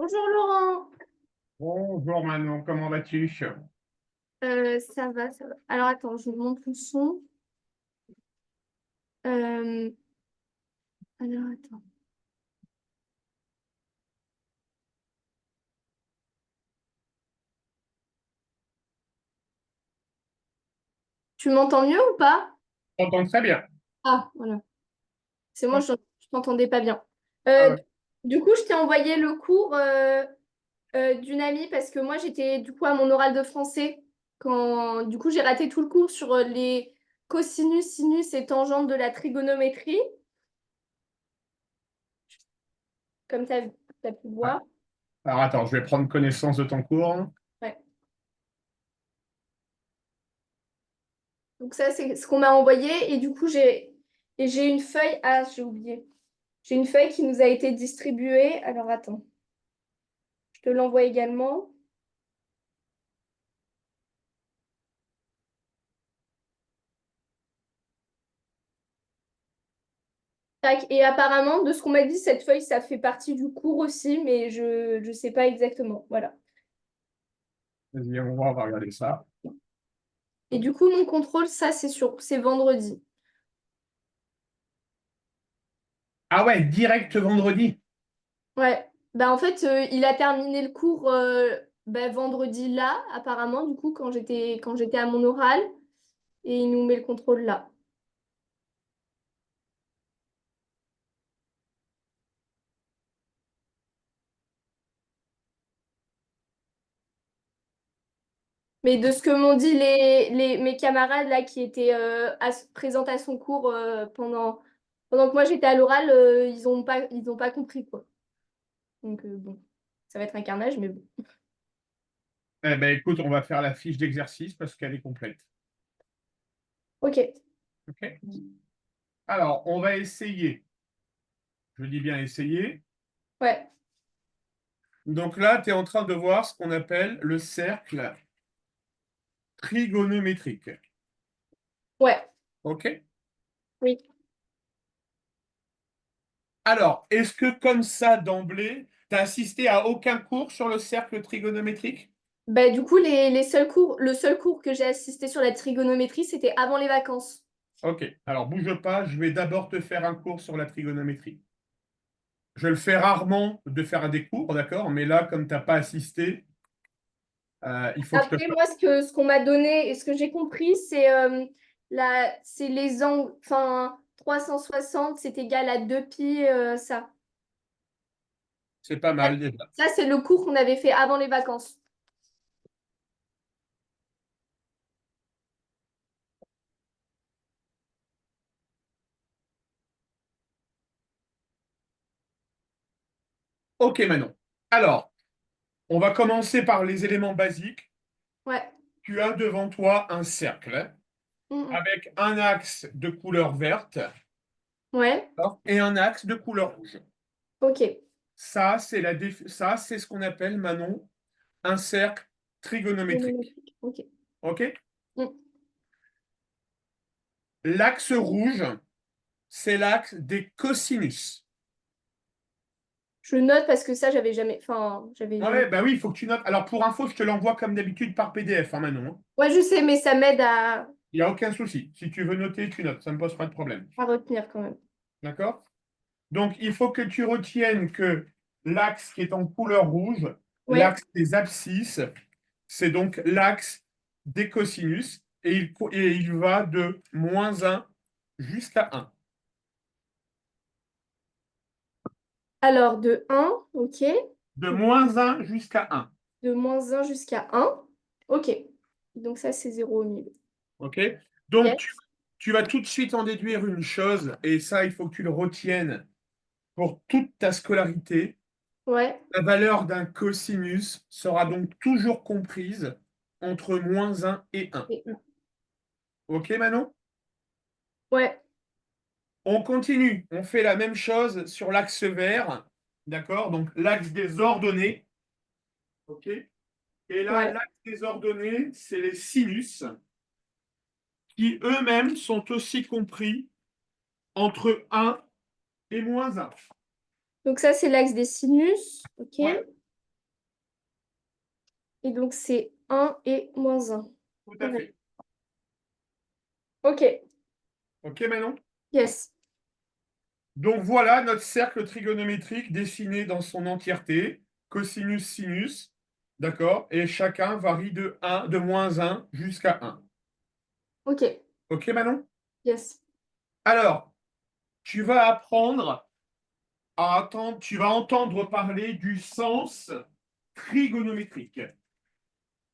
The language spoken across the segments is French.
Bonjour Laurent. Bonjour Manon, comment vas-tu? Ça va, ça va. Alors attends, je monte le son. Euh, alors attends. Tu m'entends mieux ou pas? Je t'entends très bien. Ah, voilà. C'est moi, Hop, je t'entendais pas bien. ah Euh, ouais. du coup, je t'ai envoyé le cours d'une amie parce que moi, j'étais du coup à mon oral de français. Du coup, j'ai raté tout le cours sur les cosinus, sinus et tangentes de la trigonométrie, comme tu as pu Ouais. voir. Alors attends, je vais prendre connaissance de ton cours. Ouais. Donc ça, c'est ce qu'on m'a envoyé. Et du coup, j'ai une feuille. Ah, j'ai oublié. J'ai une feuille qui nous a été distribuée. Alors attends, je te l'envoie également. Tac. Et apparemment, de ce qu'on m'a dit, cette feuille, ça fait partie du cours aussi, mais je ne sais pas exactement. Voilà. Vas-y, on va regarder ça. Et du coup, mon contrôle, ça, c'est vendredi. Ah ouais, direct vendredi. Ouais. Bah, en fait, il a terminé le cours bah, vendredi là, apparemment, du coup, quand j'étais à mon oral. Et il nous met le contrôle là. Mais de ce que m'ont dit mes camarades là qui étaient présentes à son cours pendant que moi j'étais à l'oral, ils ont pas compris quoi. Donc bon, ça va être un carnage, mais bon. Eh ben écoute, on va faire la fiche d'exercice parce qu'elle est complète. Ok, OK? Alors, on va essayer. Je dis bien essayer. ouais, Donc là, tu es en train de voir ce qu'on appelle le cercle trigonométrique. ouais, OK? oui. Alors, est-ce que comme ça, d'emblée, tu as assisté à aucun cours sur le cercle trigonométrique? Bah, du coup, les seuls cours, le seul cours que j'ai assisté sur la trigonométrie, c'était avant les vacances. OK. Alors, bouge pas, je vais d'abord te faire un cours sur la trigonométrie. Je le fais rarement de faire des cours, d'accord? Mais là, comme tu n'as pas assisté, il faut que je te Après, fasse. moi, ce qu'on m'a donné et ce que j'ai compris, c'est les angles, enfin, 360, c'est égal à 2 pi, ça. C'est pas mal déjà. Ça, c'est le cours qu'on avait fait avant les vacances. OK, Manon. Alors, on va commencer par les éléments basiques. Ouais. Tu as devant toi un cercle Mhm. avec un axe de couleur verte Ouais. et un axe de couleur rouge. Ok. Ça, c'est ce qu'on appelle, Manon, un cercle trigonométrique. Trigonométrique. Ok. OK? Mhm. L'axe rouge, c'est l'axe des cosinus. Je note parce que ça, j'avais jamais. Enfin, j'avais jamais. Ouais, bah oui, il faut que tu notes. Alors, pour info, je te l'envoie comme d'habitude par PDF, hein, Manon. Ouais, je sais, mais ça m'aide à, Il n'y a aucun souci. Si tu veux noter, tu notes. Ça ne me pose pas de problème. à retenir quand même. D'accord? Donc, il faut que tu retiennes que l'axe qui est en couleur rouge, Ouais. l'axe des abscisses, c'est donc l'axe des cosinus et il va de -1 jusqu'à 1. Alors, de 1, ok. De -1 jusqu'à 1. De -1 jusqu'à 1. Ok. Donc, ça, c'est 0 au milieu. OK? Donc, tu, Yes. tu vas tout de suite en déduire une chose, et ça, il faut que tu le retiennes pour toute ta scolarité. Ouais. La valeur d'un cosinus sera donc toujours comprise entre -1 et 1. Et 1. OK, Manon? Ouais. On continue. On fait la même chose sur l'axe vert. D'accord? Donc, l'axe des ordonnées. OK? Et là, Ouais. l'axe des ordonnées, c'est les sinus, qui eux-mêmes sont aussi compris entre 1 et -1. Donc, ça, c'est l'axe des sinus. Ok. Ouais. Et donc, c'est 1 et moins 1. Tout à fait. Ok, OK, Manon? yes. Donc voilà notre cercle trigonométrique dessiné dans son entièreté, cosinus, sinus, d'accord? Et chacun varie de 1, de moins 1 jusqu'à 1. Ok, OK, Manon? yes. Alors, tu vas apprendre tu vas entendre parler du sens trigonométrique.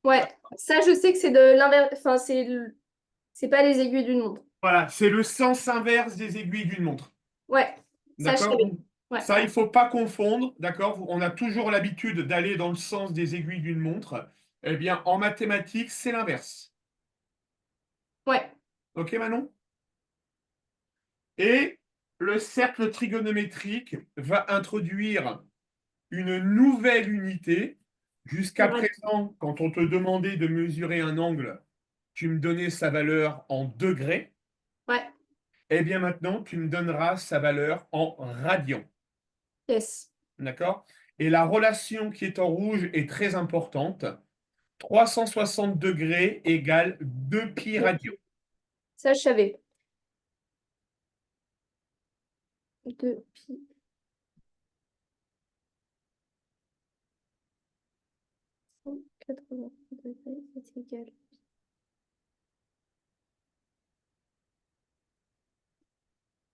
Ouais, ça, je sais que c'est de l'inverse. Enfin, c'est pas les aiguilles d'une montre. Voilà, c'est le sens inverse des aiguilles d'une montre. Ouais, ça, je D'accord? savais. Donc, Ouais, ça, il ne faut pas confondre. D'accord? On a toujours l'habitude d'aller dans le sens des aiguilles d'une montre. Eh bien, en mathématiques, c'est l'inverse. ouais, OK, Manon? Et le cercle trigonométrique va introduire une nouvelle unité. Jusqu'à ouais, présent, quand on te demandait de mesurer un angle, tu me donnais sa valeur en degrés. ouais, Eh bien maintenant, tu me donneras sa valeur en radians. yes. D'accord? Et la relation qui est en rouge est très importante. 360 degrés égale 2 pi radians. Ça, je savais. 2 pi. Cent 80 degrés est égal.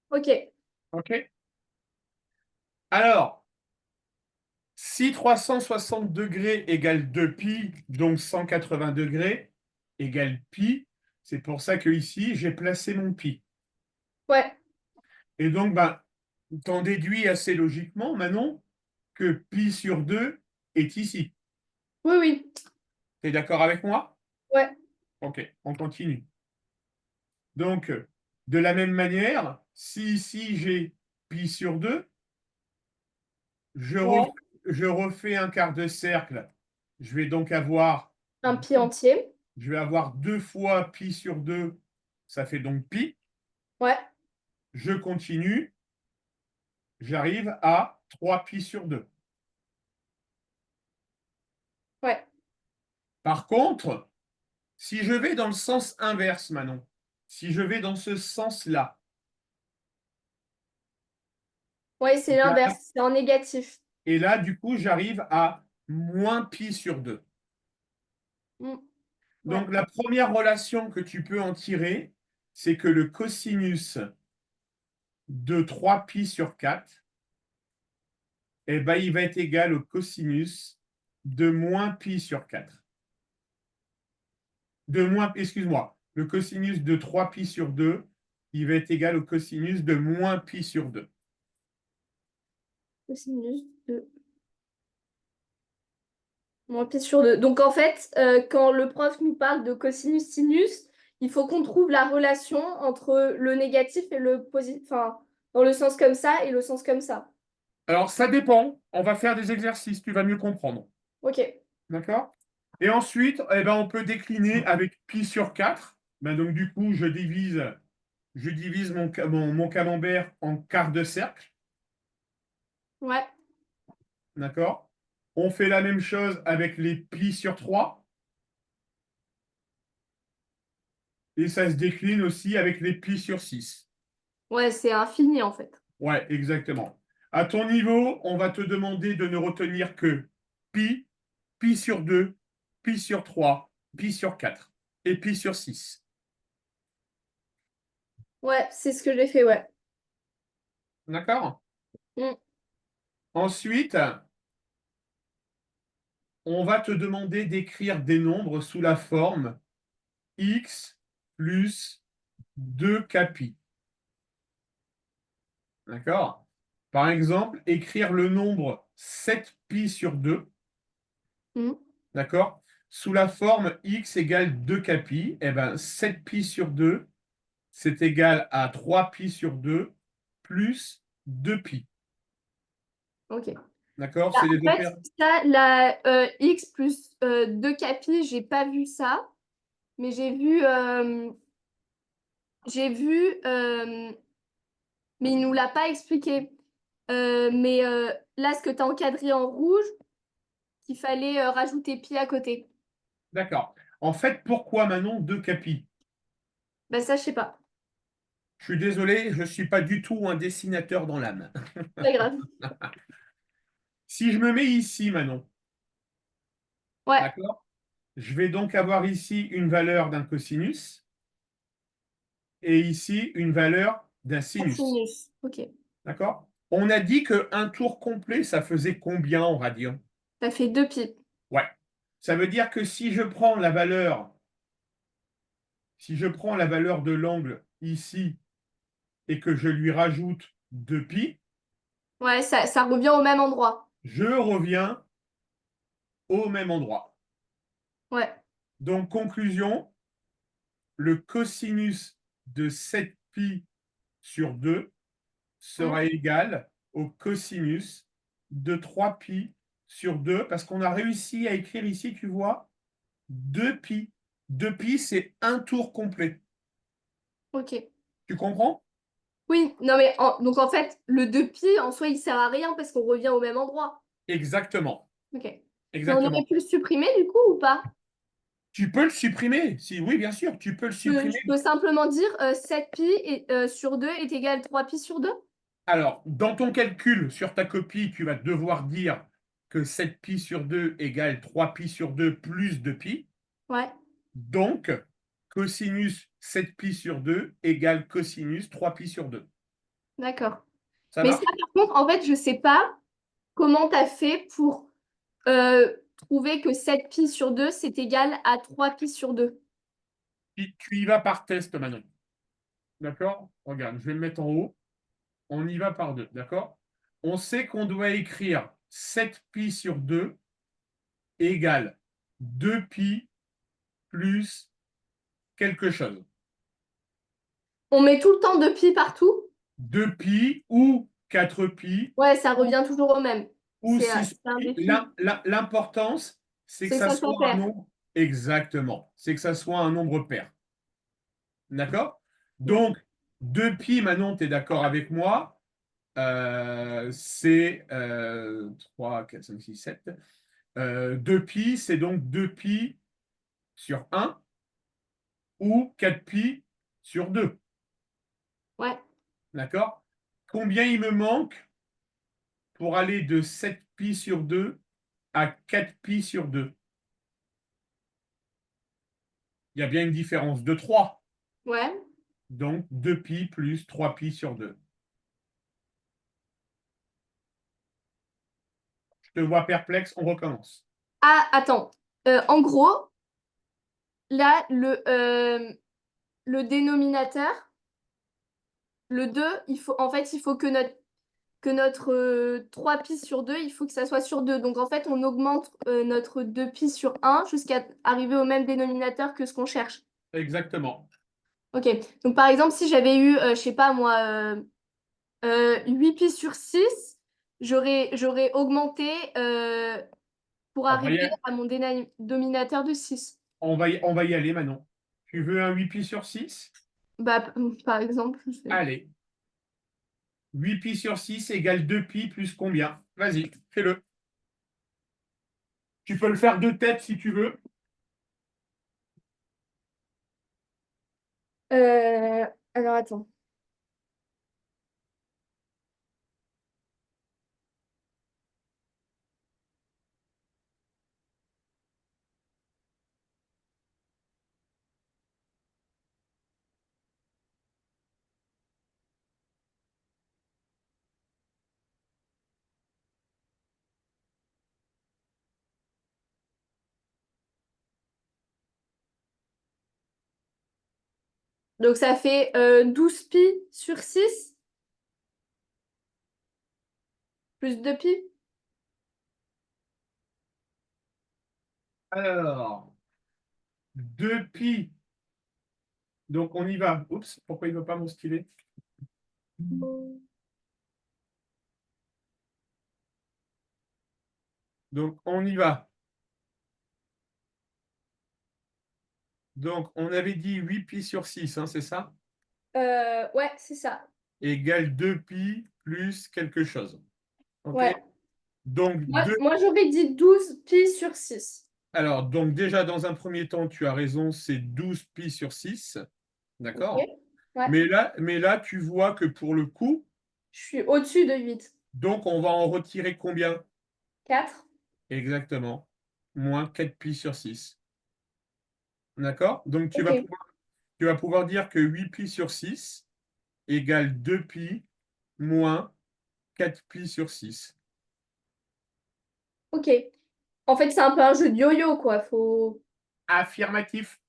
Ok, OK? Alors, si 360 degrés égale 2 pi, donc 180 degrés égale pi, c'est pour ça que ici j'ai placé mon pi. ouais, Et donc, ben, tu en déduis assez logiquement, Manon, que pi sur 2 est ici. oui, oui, Tu es d'accord avec moi? ouais, OK, on continue. Donc, de la même manière, si ici j'ai pi sur 2, je refais, ouais. je refais un quart de cercle. Je vais donc avoir, Un pi entier. je vais avoir 2 fois pi sur 2, ça fait donc pi. Ouais, Je continue, j'arrive à 3 pi sur 2. ouais. Par contre, si je vais dans le sens inverse, Manon, si je vais dans ce sens-là, Ouais, c'est l'inverse. C'est en négatif. et là, du coup, j'arrive à moins pi sur 2. Mm. Ouais. Donc, la première relation que tu peux en tirer, c'est que le cosinus de 3 pi sur 4, eh ben, il va être égal au cosinus de moins pi sur 4. Excuse-moi, le cosinus de 3 pi sur 2, il va être égal au cosinus de moins pi sur 2. Cosinus de moins pi sur 2. Donc en fait, quand le prof nous parle de cosinus sinus, il faut qu'on trouve la relation entre le négatif et le positif, enfin, dans le sens comme ça et le sens comme ça. Alors, ça dépend. On va faire des exercices, tu vas mieux comprendre. Ok. D'accord? Et ensuite, eh ben, on peut décliner avec pi sur 4. Ben, donc, du coup, je divise mon camembert en quart de cercle. Ouais. D'accord? On fait la même chose avec les plis sur 3. Et ça se décline aussi avec les plis sur 6. Ouais, c'est infini en fait. Ouais, exactement. À ton niveau, on va te demander de ne retenir que pi, pi sur 2, pi sur 3, pi sur 4 et pi sur 6. Ouais, c'est ce que j'ai fait, ouais. D'accord? Mm. Ensuite, on va te demander d'écrire des nombres sous la forme x plus 2 capi. D'accord? Par exemple, écrire le nombre 7 pi sur 2, Mm. d'accord? Sous la forme x égale 2 capi, eh ben 7 pi sur 2, c'est égal à 3 pi sur 2 plus 2 pi. Ok. D'accord? Bah, C'est les en fait, opérations. ça, la x plus 2 capi, j'ai pas vu ça, mais j'ai vu, mais il nous l'a pas expliqué. Mais là, ce que tu as encadré en rouge, qu'il fallait rajouter pi à côté. D'accord. En fait, pourquoi Manon 2 capis? Bah ça, je sais pas. Je suis désolé, je ne suis pas du tout un dessinateur dans l'âme. Pas grave. Si je me mets ici, Manon, Ouais, d'accord? Je vais donc avoir ici une valeur d'un cosinus et ici une valeur d'un sinus. sinus. Ok. D'accord? On a dit qu'un tour complet, ça faisait combien en radians? Ça fait 2 pi. Ouais. Ça veut dire que si je prends la valeur, de l'angle ici et que je lui rajoute 2π, Ouais, ça revient au même endroit. je reviens au même endroit. Ouais. Donc, conclusion, le cosinus de 7π sur 2 Hmm. sera égal au cosinus de 3π sur 2, parce qu'on a réussi à écrire ici, tu vois, 2π. 2π, c'est un tour complet. Ok. Tu comprends? Oui, non mais donc en fait, le 2 pi en soi, il sert à rien parce qu'on revient au même endroit. Exactement. Ok. Mais on aurait Exactement. pu le supprimer du coup ou pas? Tu peux le supprimer. Si, oui, bien sûr, tu peux le supprimer. Je peux simplement dire 7 pi sur 2 est égal à 3 pi sur 2. Alors, dans ton calcul sur ta copie, tu vas devoir dire que 7π sur 2 égale 3π sur 2 plus 2π. Ouais, Donc, cosinus 7π sur 2 égale cosinus 3π sur 2. d'accord. Ça Mais ça, marche? par contre, en fait, je sais pas comment tu as fait pour trouver que 7 pi sur 2 c'est égal à 3 pi sur 2. Tu y vas par test, Manon. D'accord? Regarde, je vais me mettre en haut. On y va par deux. D'accord? On sait qu'on doit écrire 7π sur 2 égale 2π plus quelque chose. On met tout le temps 2 pi partout? 2π ou 4π Ouais, ça ou, revient toujours au même. ou C'est indéfini. 6π. L'importance, c'est que C'est que ça ça soit soit un pair. nombre. Exactement. C'est que ça soit un nombre pair. D'accord? Ouais. Donc, 2π, Manon, tu es d'accord avec moi? C'est 3, 4, 5, 6, 7. 2π, c'est donc 2π sur 1 ou 4π sur 2. Ouais. D'accord? Combien il me manque pour aller de 7π sur 2 à 4π sur 2? Il y a bien une différence de 3. Ouais. Donc 2π plus 3π sur 2. Je te vois perplexe, on recommence. Ah, attends. En gros, là, le dénominateur, le 2 en fait, il faut que notre 3 pi sur 2 il faut que ça soit sur 2. Donc, en fait, on augmente notre 2 pi sur 1 jusqu'à arriver au même dénominateur que ce qu'on cherche. Exactement. Ok. Donc, par exemple, si j'avais eu, je sais pas moi, 8 pi sur 6 j'aurais augmenté pour On va y, arriver à mon dénominateur de 6. on va y aller, Manon. Tu veux un 8π sur 6? Bah, par exemple, Allez. 8π sur 6 égale 2π plus combien? Vas-y, fais-le. Tu peux le faire de tête si tu veux. Euh, alors attends. Donc ça fait 12 pi sur 6 plus 2 pi. Alors, 2π. Donc, on y va. Oups, pourquoi il ne veut pas mon stylet? Donc, on y va. Donc, on avait dit 8π sur 6, hein, c'est ça? Ouais, c'est ça. Égale 2π plus quelque chose. OK? Ouais. Donc, Moi j'aurais dit 12 pi sur 6. alors, donc déjà, dans un premier temps, tu as raison, c'est 12 pi sur 6. Ok. D'accord? Ouais. Mais là, tu vois que pour le coup, Je suis au-dessus de 8. donc on va en retirer combien? 4. Exactement. Moins 4 pi sur 6. D'accord? Donc, tu Ok. vas pouvoir dire que 8 pi sur 6 égale 2 pi moins 4 pi sur 6. Ok. En fait, c'est un peu un jeu de yo-yo, quoi. Faut. Affirmatif.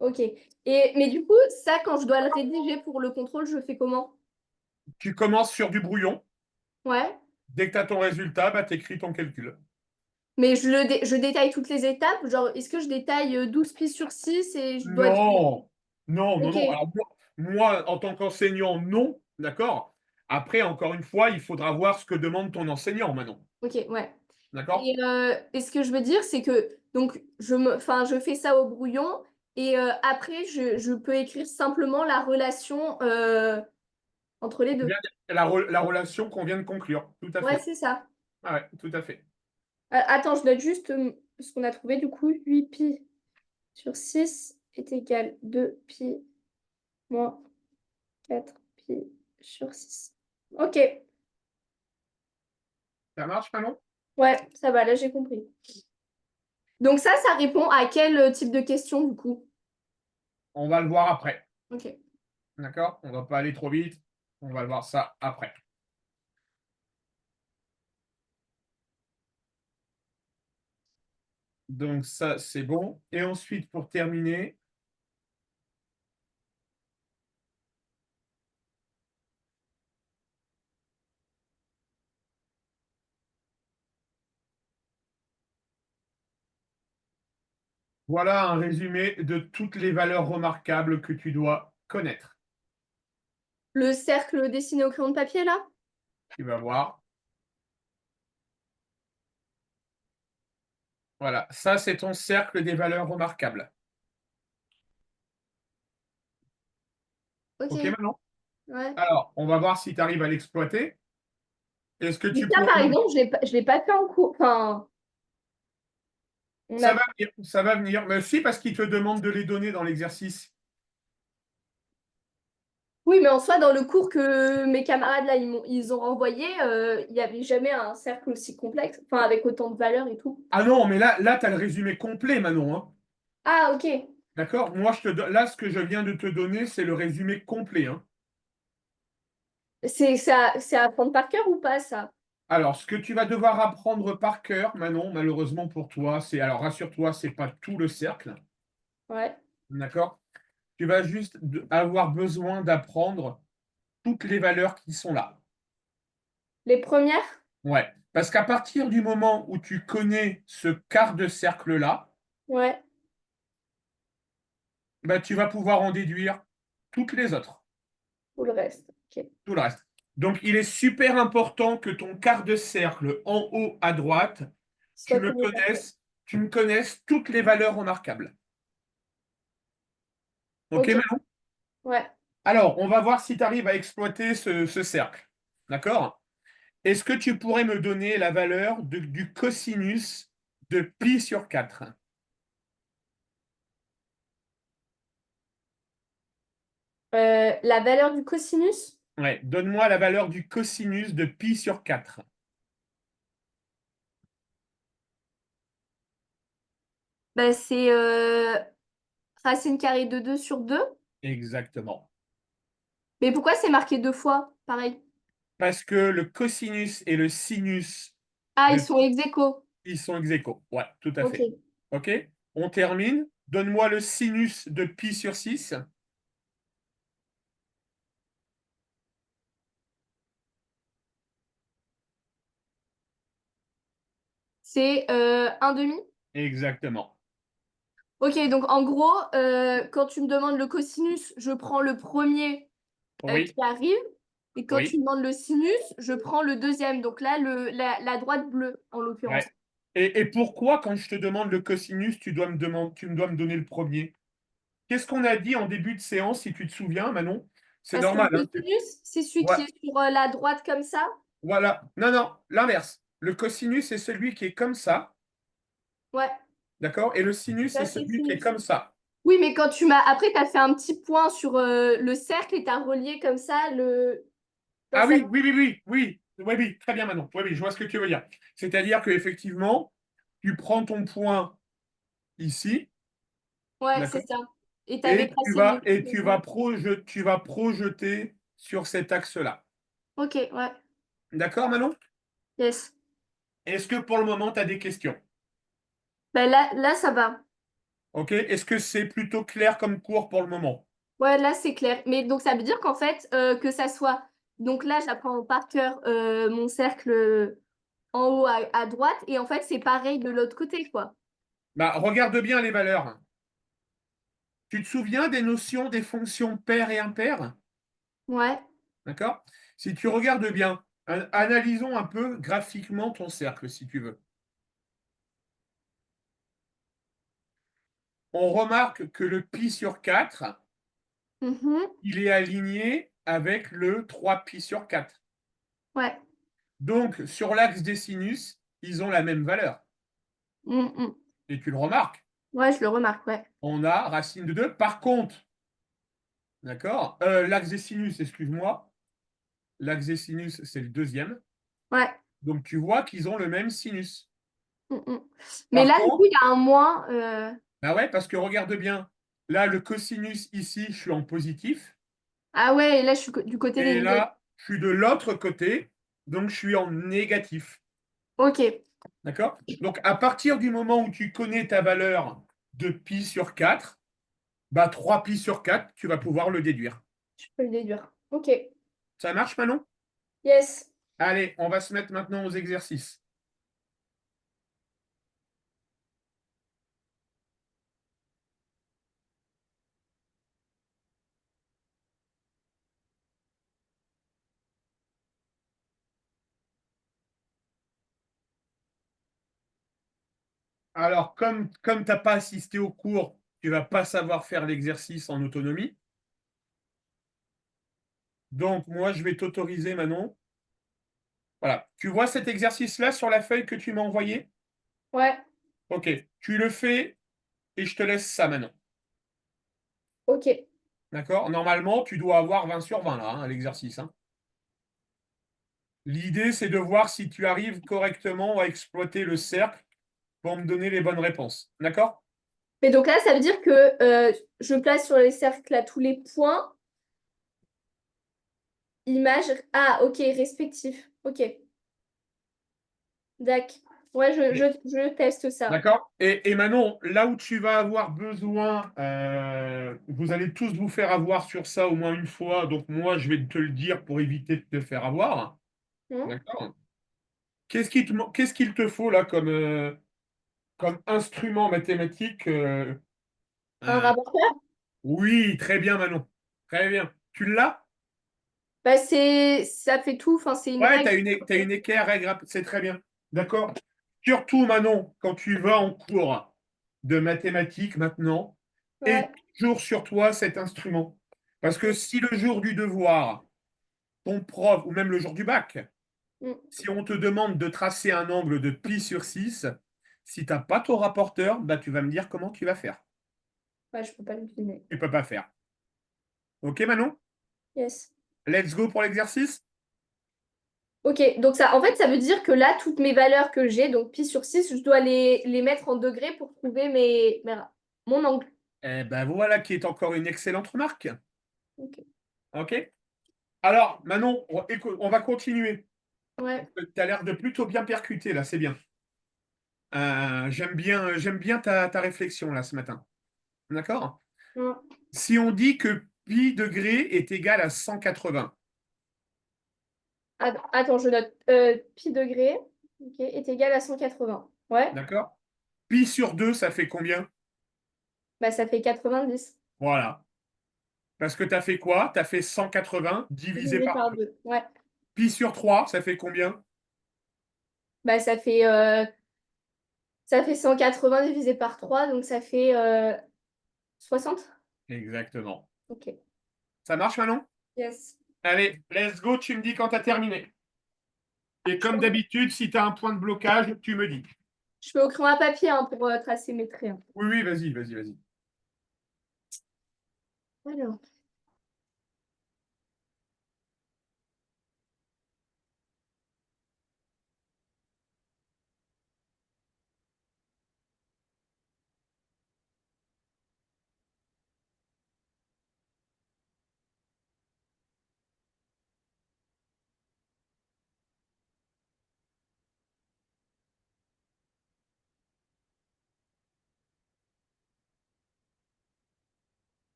Ok. Mais du coup, ça, quand je dois le rédiger pour le contrôle, je fais comment? Tu commences sur du brouillon. Ouais. Dès que tu as ton résultat, bah, tu écris ton calcul. Mais je détaille toutes les étapes. Genre, est-ce que je détaille 12 pi sur 6 et je dois dire. Non, non, non, Ok. non. Alors, moi, en tant qu'enseignant, non. D'accord? Après, encore une fois, il faudra voir ce que demande ton enseignant maintenant. Ok, ouais. D'accord? Et ce que je veux dire, c'est que donc enfin, je fais ça au brouillon et après, je peux écrire simplement la relation entre les deux. La relation qu'on vient de conclure. Tout à Ouais, fait. c'est ça. Ah ouais, tout à fait. Attends, je note juste ce qu'on a trouvé du coup. 8 pi sur 6 est égal 2 pi moins 4 pi sur 6. Ok, Ça marche, Manon? ouais, ça va, là j'ai compris. Donc ça répond à quel type de question du coup? On va le voir après. Ok. D'accord? On ne va pas aller trop vite. On va voir ça après. Donc ça, c'est bon. Et ensuite, pour terminer, voilà un résumé de toutes les valeurs remarquables que tu dois connaître. Le cercle dessiné au crayon de papier là? Tu vas voir. Voilà, ça, c'est ton cercle des valeurs remarquables. Ok, OK, Manon? ouais. Alors, on va voir si tu arrives à l'exploiter. Est-ce que Mais tu ça, pourrais par me... exemple, je l'ai pas fait en cours. Enfin, on Ça a. va venir, ça va venir. Mais si, parce qu'il te demande de les donner dans l'exercice. Oui, mais en soi, dans le cours que mes camarades là, ils ont renvoyé, il n'y avait jamais un cercle aussi complexe, enfin avec autant de valeurs et tout. Ah non, mais là tu as le résumé complet, Manon, hein. Ah, ok. D'accord? Moi, là, ce que je viens de te donner, c'est le résumé complet, hein. C'est à apprendre par cœur ou pas, ça? Alors, ce que tu vas devoir apprendre par cœur, Manon, malheureusement pour toi, c'est, alors rassure-toi, c'est pas tout le cercle, Ouais. d'accord? Tu vas juste avoir besoin d'apprendre toutes les valeurs qui sont là. Les premières? Ouais. Parce qu'à partir du moment où tu connais ce quart de cercle-là, Ouais. bah, tu vas pouvoir en déduire toutes les autres, Ou le reste. Ok. tout le reste. Donc, il est super important que ton quart de cercle en haut à droite, Soit connu par cœur. tu me connaisses toutes les valeurs remarquables. OK, Ok. Manon? Ouais. Alors, on va voir si tu arrives à exploiter ce cercle. D'accord? Est-ce que tu pourrais me donner la valeur du cosinus de pi sur 4? La valeur du cosinus, Ouais, donne-moi la valeur du cosinus de pi sur 4. bah, c'est racine carrée de 2 sur 2. Exactement. Mais pourquoi c'est marqué deux fois? Pareil. Parce que le cosinus et le sinus Ah, ils de sont ex aequo. ils sont ex aequo. Ouais, tout à Ok. fait. OK? On termine. Donne-moi le sinus de pi sur 6. C'est un demi. Exactement. Ok, donc en gros, quand tu me demandes le cosinus, je prends le premier qui Oui, arrive. Et quand tu oui. me demandes le sinus, je prends le deuxième. Donc là, la droite bleue, en Ouais. l'occurrence. Et pourquoi, quand je te demande le cosinus, tu dois me donner le premier? Qu'est-ce qu'on a dit en début de séance, si tu te souviens, Manon? C'est Parce que le normal, hein? cosinus, c'est celui Ouais, qui est sur la droite comme ça. voilà. Non, non, l'inverse. Le cosinus, c'est celui qui est comme ça, Ouais, d'accord? Et le sinus, c'est ça c'est celui qui est sinus. comme ça. Oui, mais quand tu m'as. Après, tu as fait un petit point sur le cercle et tu as relié comme ça dans Ah sa. oui, oui, oui, oui, oui, oui, oui, très bien Manon. Oui, oui, je vois ce que tu veux dire. C'est-à-dire qu'effectivement, tu prends ton point ici, Ouais, c'est d'accord? ça. Et tu avais tracé le. Tu vas projeter sur cet axe-là. Ok, ouais. D'accord, Manon? Yes. Est-ce que pour le moment, tu as des questions? Ben là, ça va. OK? Est-ce que c'est plutôt clair comme cours pour le moment? Ouais, là, c'est clair. Mais donc, ça veut dire qu'en fait, que ça soit. Donc là, j'apprends par cœur mon cercle en haut à droite. Et en fait, c'est pareil de l'autre côté, quoi. Bah, regarde bien les valeurs. Tu te souviens des notions des fonctions paires et impaires? Ouais. D'accord? Si tu regardes bien, analysons un peu graphiquement ton cercle, si tu veux. On remarque que le pi sur 4, Mhm. il est aligné avec le 3 pi sur 4. Ouais. Donc, sur l'axe des sinus, ils ont la même valeur. Mm. Et tu le remarques, Ouais, je le remarque, ouais. on a racine de 2. Par contre, d'accord, l'axe des sinus, excuse-moi, l'axe des sinus, c'est le deuxième. Ouais. Donc, tu vois qu'ils ont le même sinus. Mm. Mais Par là, du coup, contre, il y a un moins. ah ouais, parce que regarde bien, là, le cosinus ici, je suis en positif, Ah ouais, et là, je suis du côté des et négatifs. là, je suis de l'autre côté, donc je suis en négatif. Ok. D'accord? Donc, à partir du moment où tu connais ta valeur de pi sur 4, bah 3 pi sur 4, tu vas pouvoir le déduire. Je peux le déduire. Ok. Ça marche, Manon? Yes. Allez, on va se mettre maintenant aux exercices. Alors, comme tu n'as pas assisté au cours, tu ne vas pas savoir faire l'exercice en autonomie. Donc, moi, je vais t'autoriser, Manon. Voilà. Tu vois cet exercice-là sur la feuille que tu m'as envoyée? Ouais. OK. Tu le fais et je te laisse ça, Manon. Ok. D'accord? Normalement, tu dois avoir 20 sur 20 là, à l'exercice, hein. L'idée, c'est de voir si tu arrives correctement à exploiter le cercle pour me donner les bonnes réponses. D'accord? Mais donc là, ça veut dire que je place sur les cercles là tous les points, images. Ah, ok, respectifs. Ok. D'accord. Ouais, je teste ça. D'accord. Et Manon, là où tu vas avoir besoin, vous allez tous vous faire avoir sur ça au moins une fois. Donc moi, je vais te le dire pour éviter de te faire avoir. Hmm. D'accord. Qu'est-ce qu'il te faut là comme instrument mathématique Un euh, rapporteur? Oui, très bien, Manon. Très bien. Tu l'as? Bah, ça fait tout. Enfin, c'est une Ouais, règle. t'as une équerre, règle, c'est très bien. D'accord. Surtout, Manon, quand tu vas en cours de mathématiques maintenant, et Ouais. toujours sur toi cet instrument. Parce que si le jour du devoir, ton prof, ou même le jour du bac, Hmm. si on te demande de tracer un angle de pi sur 6, si tu n'as pas ton rapporteur, bah, tu vas me dire comment tu vas faire. Ouais, je peux pas le deviner. Tu ne peux pas faire. OK, Manon? Yes. Let's go pour l'exercice? Ok, donc ça, en fait, ça veut dire que là, toutes mes valeurs que j'ai, donc pi sur 6, je dois les mettre en degrés pour trouver mon angle. Eh ben voilà qui est encore une excellente remarque. Ok. OK? Alors, Manon, écoute, on va continuer. Ouais. Tu as l'air de plutôt bien percuter là, c'est bien. J'aime bien ta réflexion là ce matin. D'accord? Hmm. Si on dit que pi degré est égal à 180, Attends, je note. Pi degré, ok, est égal à 180. Ouais. d'accord? Pi sur 2, ça fait combien? Bah, ça fait 90 Voilà. Parce que tu as fait quoi? Tu as fait 180 divisé divisé par par 2. 2. Ouais. Pi sur 3, ça fait combien? Bah, ça fait 180 divisé par 3, donc ça fait 60. Exactement. Ok. Ça marche, Manon? Yes. Allez, let's go, tu me dis quand tu as terminé. Et comme d'habitude, si tu as un point de blocage, tu me dis. Je fais au crayon à papier hein, pour tracer mes traits, hein. Oui, oui, vas-y, vas-y, vas-y. Alors.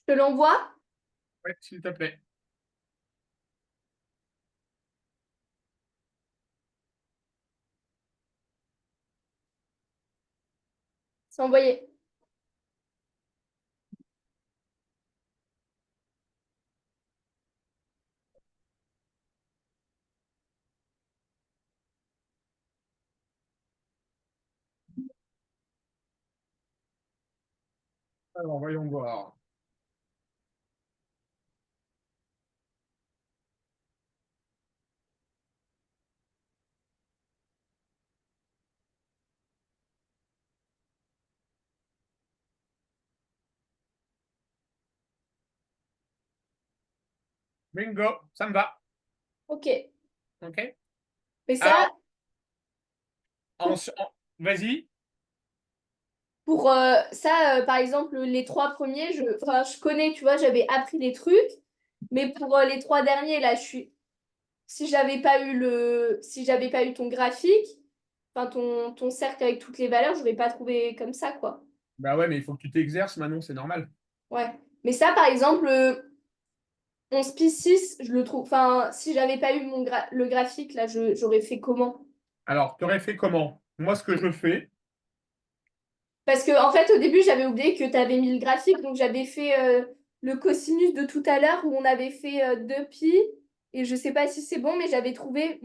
Je te l'envoie? Ouais, s'il te plaît. C'est envoyé. Alors, voyons voir. Bingo, ça me va. Ok. OK? Mais Alors, ça, en- pour, en- vas-y. pour ça, par exemple, les trois premiers, enfin, je connais, tu vois, j'avais appris les trucs. Mais pour les trois derniers, là, si j'avais pas eu ton graphique, enfin ton cercle avec toutes les valeurs, j'aurais pas trouvé comme ça, quoi. Bah ouais, mais il faut que tu t'exerces, Manon, c'est normal. Ouais. Mais ça, par exemple, 11 pi 6, je le trouve. Enfin, si j'avais pas eu le graphique, là, j'aurais fait comment? Alors, tu aurais fait comment? Moi, ce que je fais, Parce que, en fait, au début, j'avais oublié que tu avais mis le graphique, donc j'avais fait le cosinus de tout à l'heure où on avait fait 2 pi. Et je sais pas si c'est bon, mais j'avais trouvé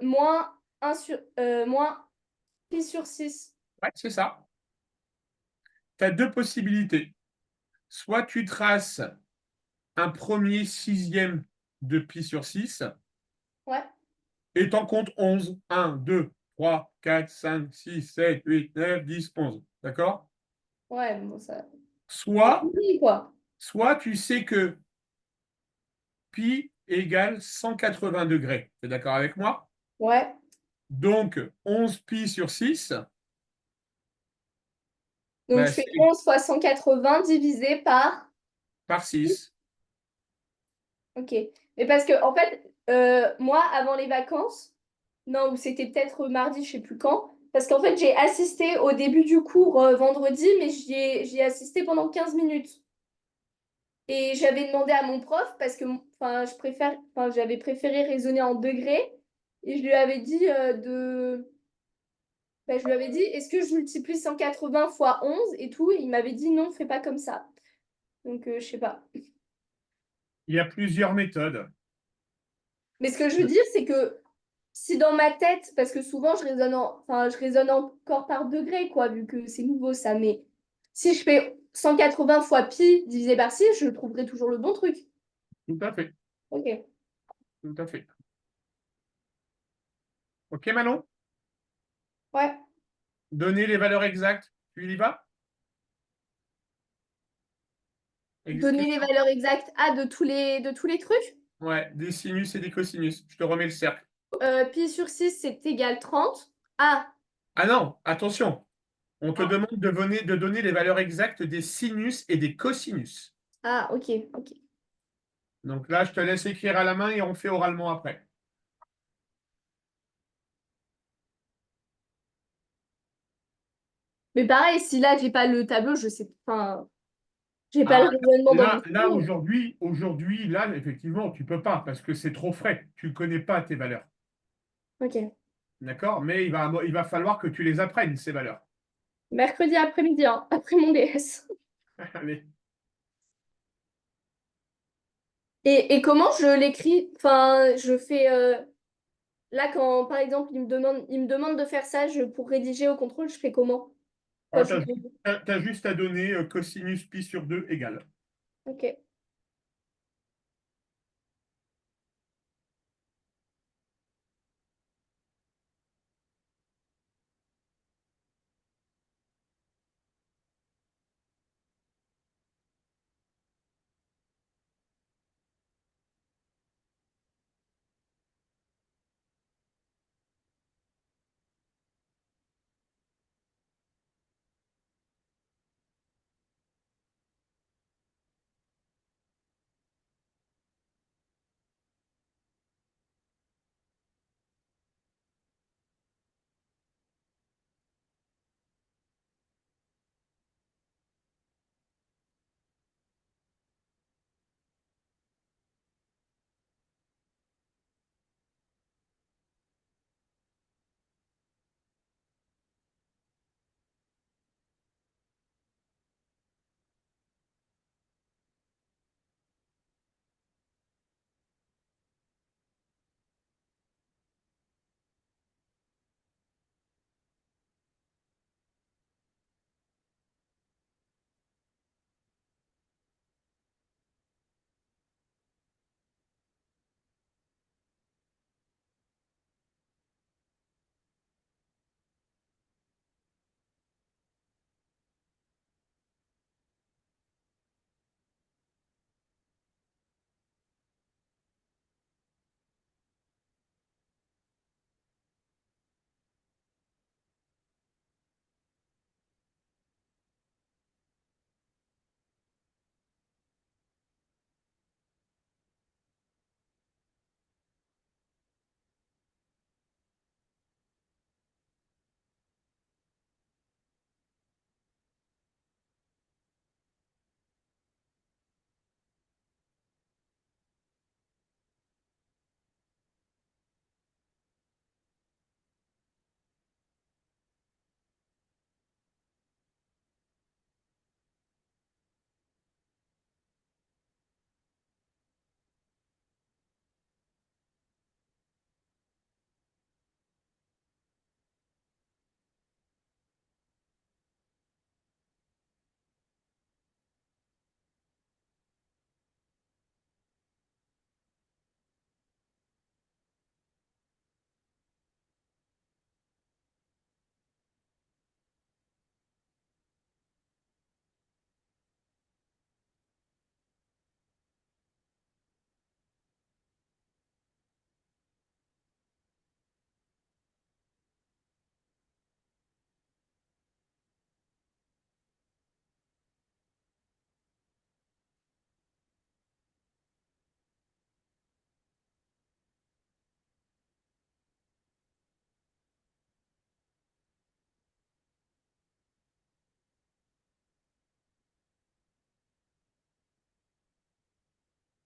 moins pi sur 6. ouais, c'est ça. Tu as deux possibilités. Soit tu traces un premier sixième de pi sur 6 Ouais. et t'en comptes 11. 1, 2, 3, 4, 5, 6, 7, 8, 9, 10, 11. D'accord? Ouais, bon, ça. Soit, Oui, quoi. soit tu sais que pi égale 180 degrés. Tu es d'accord avec moi? Ouais. Donc, 11 pi sur 6, Donc, bah, je fais c'est 11 fois 180 divisé par. par 6. Ok. Mais parce que, en fait, moi, avant les vacances, non, ou c'était peut-être mardi, je sais plus quand, parce qu'en fait, j'ai assisté au début du cours vendredi, mais j'y ai assisté pendant 15 minutes. Et j'avais demandé à mon prof, parce que enfin, j'avais préféré raisonner en degrés, et je lui avais dit je lui avais dit, est-ce que je multiplie 180 fois 11 et tout, et il m'avait dit non, fais pas comme ça. Donc, je sais pas. Il y a plusieurs méthodes. Mais ce que je veux dire, c'est que si dans ma tête, parce que souvent je raisonne encore par degrés, quoi, vu que c'est nouveau ça, mais si je fais 180 fois pi divisé par 6, je trouverai toujours le bon truc. Tout à fait. Ok. Tout à fait. OK, Manon? Ouais. Donner les valeurs exactes. Tu y vas? Donner les valeurs exactes de tous les trucs. Ouais, des sinus et des cosinus. Je te remets le cercle. Pi sur 6 c'est égal 30. Ah, Ah non, attention. On te ah, demande de donner les valeurs exactes des sinus et des cosinus. ah, ok, ok. Donc là, je te laisse écrire à la main et on fait oralement après. Mais pareil, si là j'ai pas le tableau, je sais, enfin, j'ai pas le Ah, raisonnement dans mon là cerveau. aujourd'hui, là, effectivement, tu peux pas parce que c'est trop frais. Tu ne connais pas tes valeurs. Ok. D'accord? Mais il va falloir que tu les apprennes, ces valeurs. Mercredi après-midi, hein, après mon DS. Allez. Et comment je l'écris? Enfin, je fais. Là, quand par exemple, il me demande de faire ça pour rédiger au contrôle, je fais comment? Enfin, Ah, t'as juste à donner cosinus pi sur 2 égale. ok.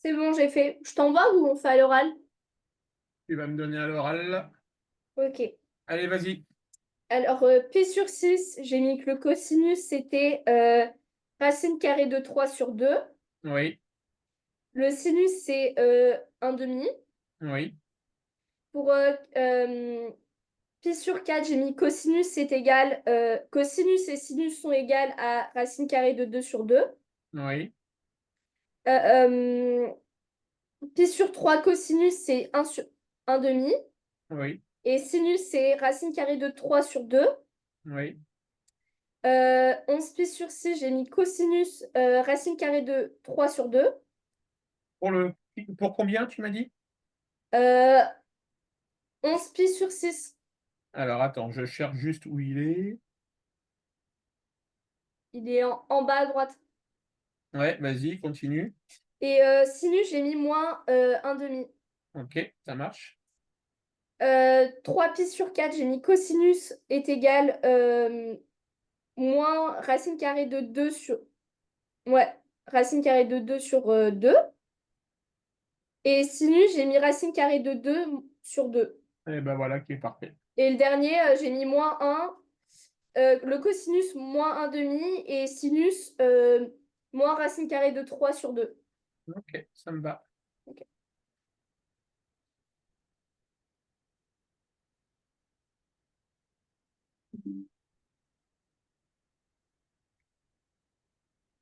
C'est bon, j'ai fait. Je t'envoie ou on fait à l'oral? Tu vas me donner à l'oral. Ok. Allez, vas-y. Alors, P sur 6, j'ai mis que le cosinus, c'était racine carrée de 3 sur 2. Oui, Le sinus, c'est 1 demi. oui, Pour pi sur 4, j'ai mis cosinus, c'est égal. Cosinus et sinus sont égales à racine carrée de 2 sur 2. oui, Euh, pi sur 3, cosinus, c'est 1 sur 1 demi. oui, Et sinus, c'est racine carrée de 3 sur 2. oui. 11 pi sur 6, j'ai mis cosinus, racine carrée de 3 sur 2. Pour combien, tu m'as dit? Euh, 11 pi sur 6, Alors, attends, je cherche juste où il est. il est en bas à droite. Ouais, vas-y, continue. Et sinus, j'ai mis moins 1 demi. Ok, ça marche. 3 pi sur 4, j'ai mis cosinus est égal moins racine carrée de 2 sur... Ouais, racine carrée de 2 sur 2. Et sinus, j'ai mis racine carrée de 2 sur 2. Et ben voilà qui est parfait. Et le dernier, j'ai mis moins 1. Le cosinus, moins 1 demi. Et sinus, moins racine carrée de 3 sur 2. Ok, ça me va. Ok.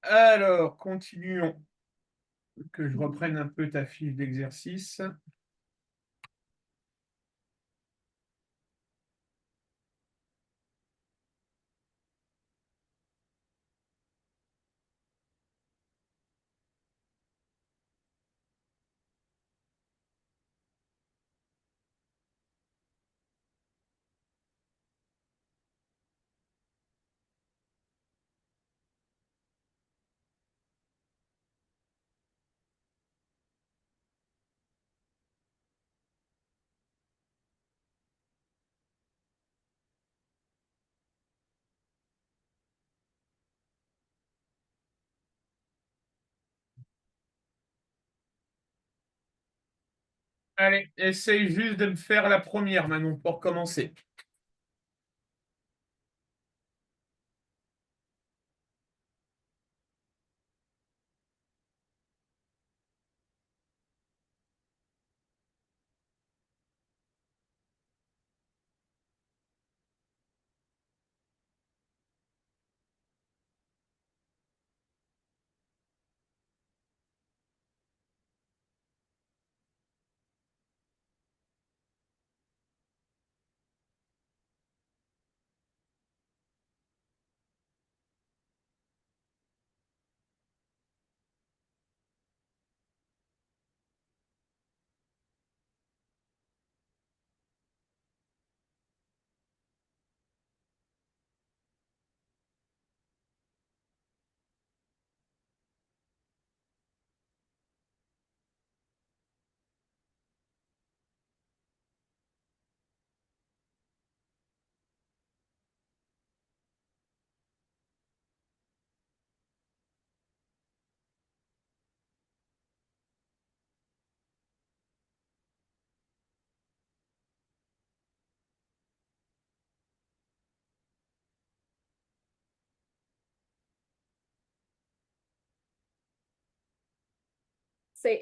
Alors, continuons. Que je reprenne un peu ta fiche d'exercice. Allez, essaye juste de me faire la première, Manon, pour commencer.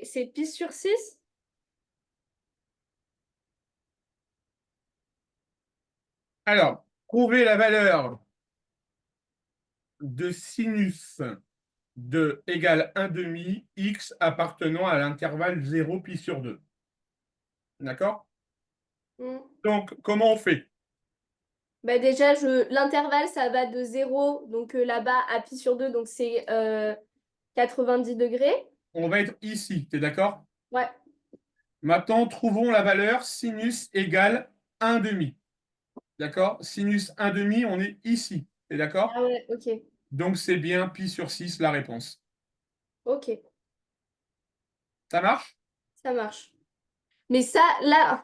C'est pi sur 6. Alors, trouver la valeur de sinus de égale 1 demi x appartenant à l'intervalle 0 pi sur 2. D'accord? Donc, comment on fait? Bah déjà, l'intervalle, ça va de 0, donc là-bas, à pi sur 2, donc c'est 90 degrés. On va être ici, tu es d'accord? Ouais. Maintenant, trouvons la valeur sinus égale 1 demi. D'accord? Sinus 1 demi, on est ici. Tu es d'accord? Ah ouais, ok. Donc, c'est bien pi sur 6 la réponse. Ok, Ça marche? ça marche. Mais ça, là,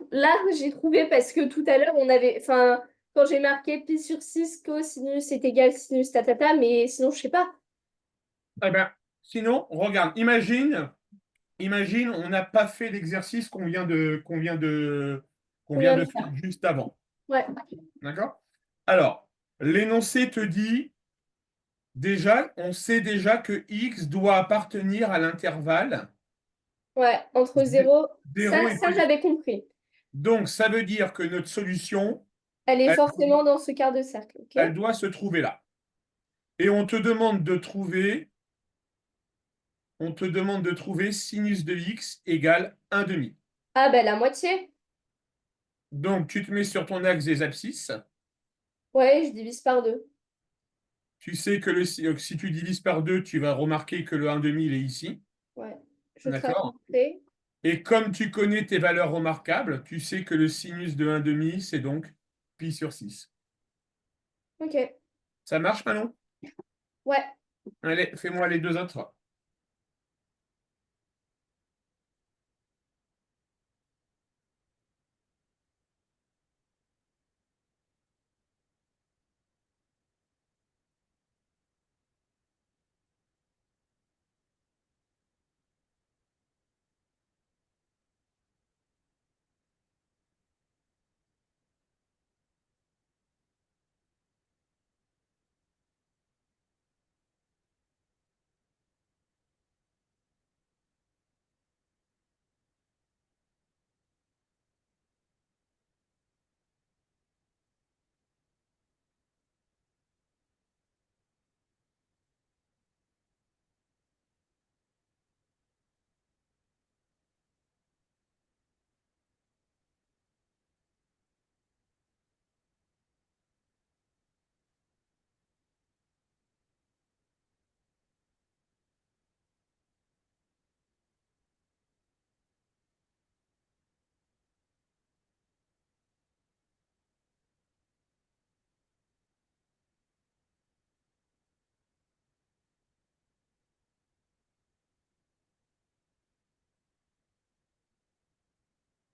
j'ai trouvé parce que tout à l'heure, on avait. Enfin, quand j'ai marqué pi sur 6 cosinus est égal sinus tatata, mais sinon, je sais pas. Eh bien, sinon, regarde, imagine imagine, on n'a pas fait l'exercice qu'on On vient vient de de faire faire. juste avant. Ouais. D'accord? Alors, l'énoncé te dit, déjà, on sait déjà que x doit appartenir à l'intervalle Ouais, entre zéro. 0 et Ça plus. j'avais compris. Donc, ça veut dire que notre solution, Elle est elle, forcément dans ce quart de cercle, ok? elle doit se trouver là. Et on te demande de trouver sinus de x égale 1 demi. Ah ben la moitié. Donc, tu te mets sur ton axe des abscisses. Ouais, je divise par deux. Tu sais que si tu divises par 2, tu vas remarquer que le 1 demi, il est ici. Ouais. Je trace D'accord? mon trait. Et comme tu connais tes valeurs remarquables, tu sais que le sinus de 1 demi, c'est donc pi sur 6. Ok. Ça marche, Manon? Ouais. Allez, fais-moi les deux autres.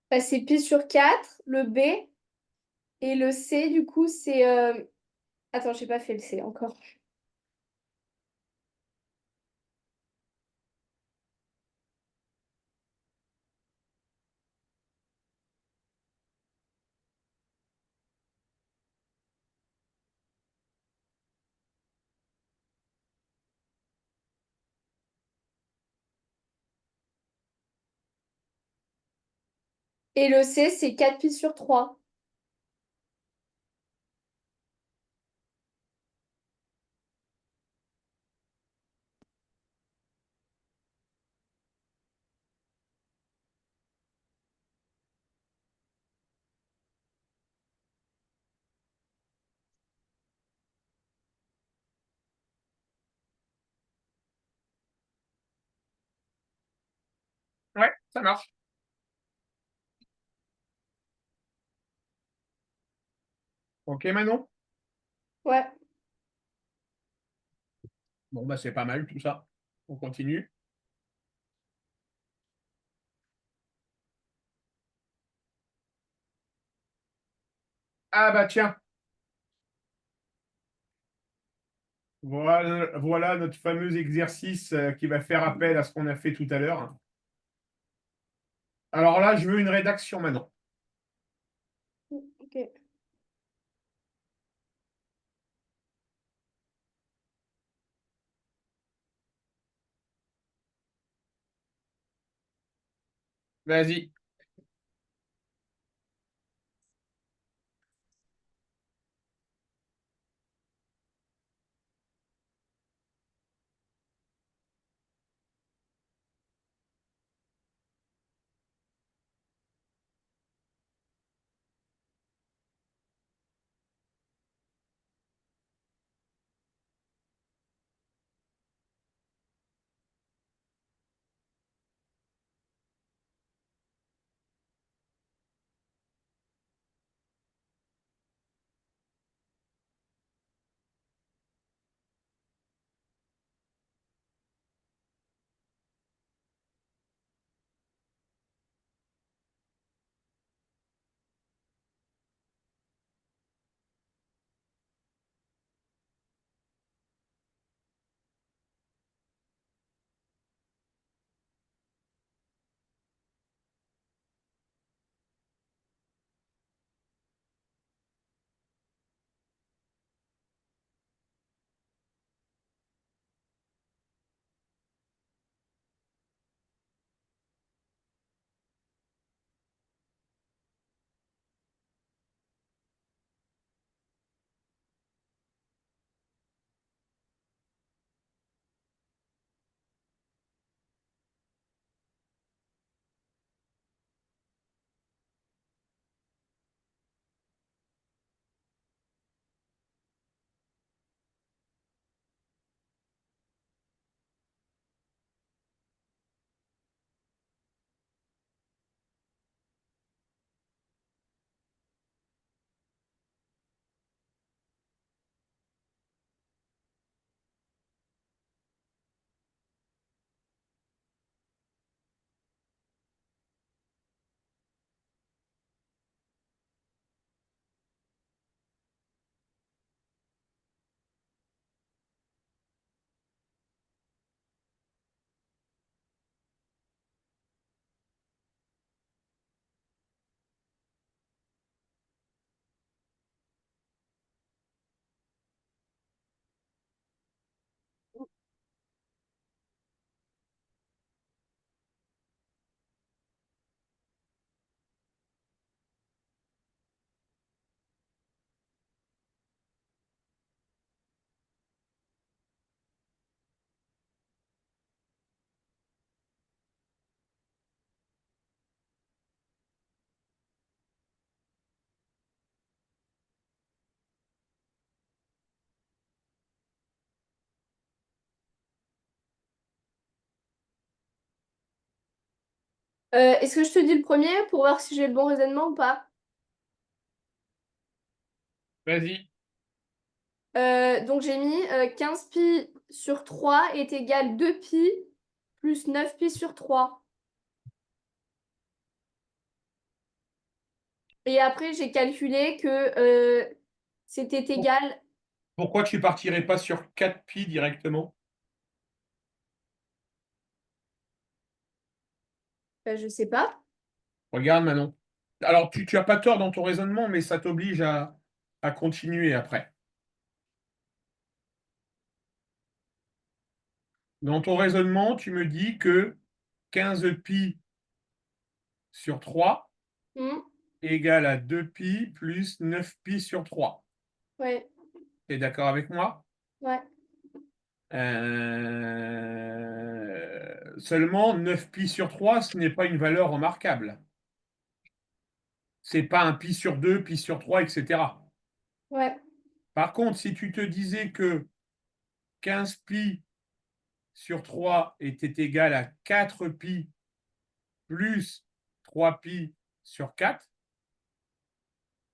Bah, c'est pi sur 4 le B. Et le C, du coup, c'est... Attends, j'ai pas fait le C encore. Et le C, c'est 4 pi sur 3. Ouais, ça marche. Ok, Manon? Ouais. Bon, bah, c'est pas mal tout ça. On continue. Ah, bah, tiens. Voilà notre fameux exercice qui va faire appel à ce qu'on a fait tout à l'heure. Alors là, je veux une rédaction maintenant. Ok. Vas-y. Est-ce que je te dis le premier pour voir si j'ai le bon raisonnement ou pas? Vas-y. Donc j'ai mis 15 pi sur 3 est égal 2 pi plus 9 pi sur 3. Et après, j'ai calculé que c'était égal, Pourquoi tu partirais pas sur 4 pi directement? je sais pas. Regarde, Manon. Alors, tu as pas tort dans ton raisonnement, mais ça t'oblige à continuer après. Dans ton raisonnement, tu me dis que 15 pi sur 3 Hmm, égale à 2 pi plus 9 pi sur 3. ouais, Tu es d'accord avec moi? ouais. Seulement 9 pi sur 3, ce n'est pas une valeur remarquable. C'est pas un pi sur 2, pi sur 3, etc. Ouais. Par contre, si tu te disais que 15 pi sur 3 était égal à 4 pi plus 3 pi sur 4,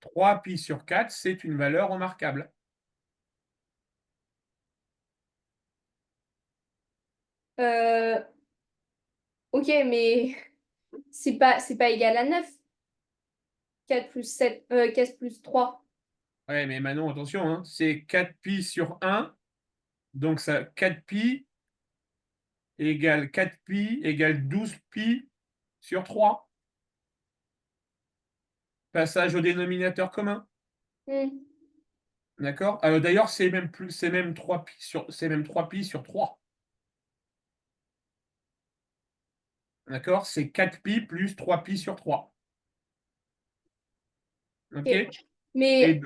3 pi sur 4, c'est une valeur remarquable. Euh, ok, mais c'est pas égal à 9. 4 plus 7, 4 plus 3. Ouais, mais Manon, attention, hein, c'est 4 pi sur 1, donc ça 4 pi égale 4 pi égale 12 pi sur 3. Passage au dénominateur commun. Hmm, D'accord? D'ailleurs, c'est même 3 pi c'est même 3 pi sur 3. D'accord? C'est 4 pi plus 3 pi sur 3. OK? ok. Et Mais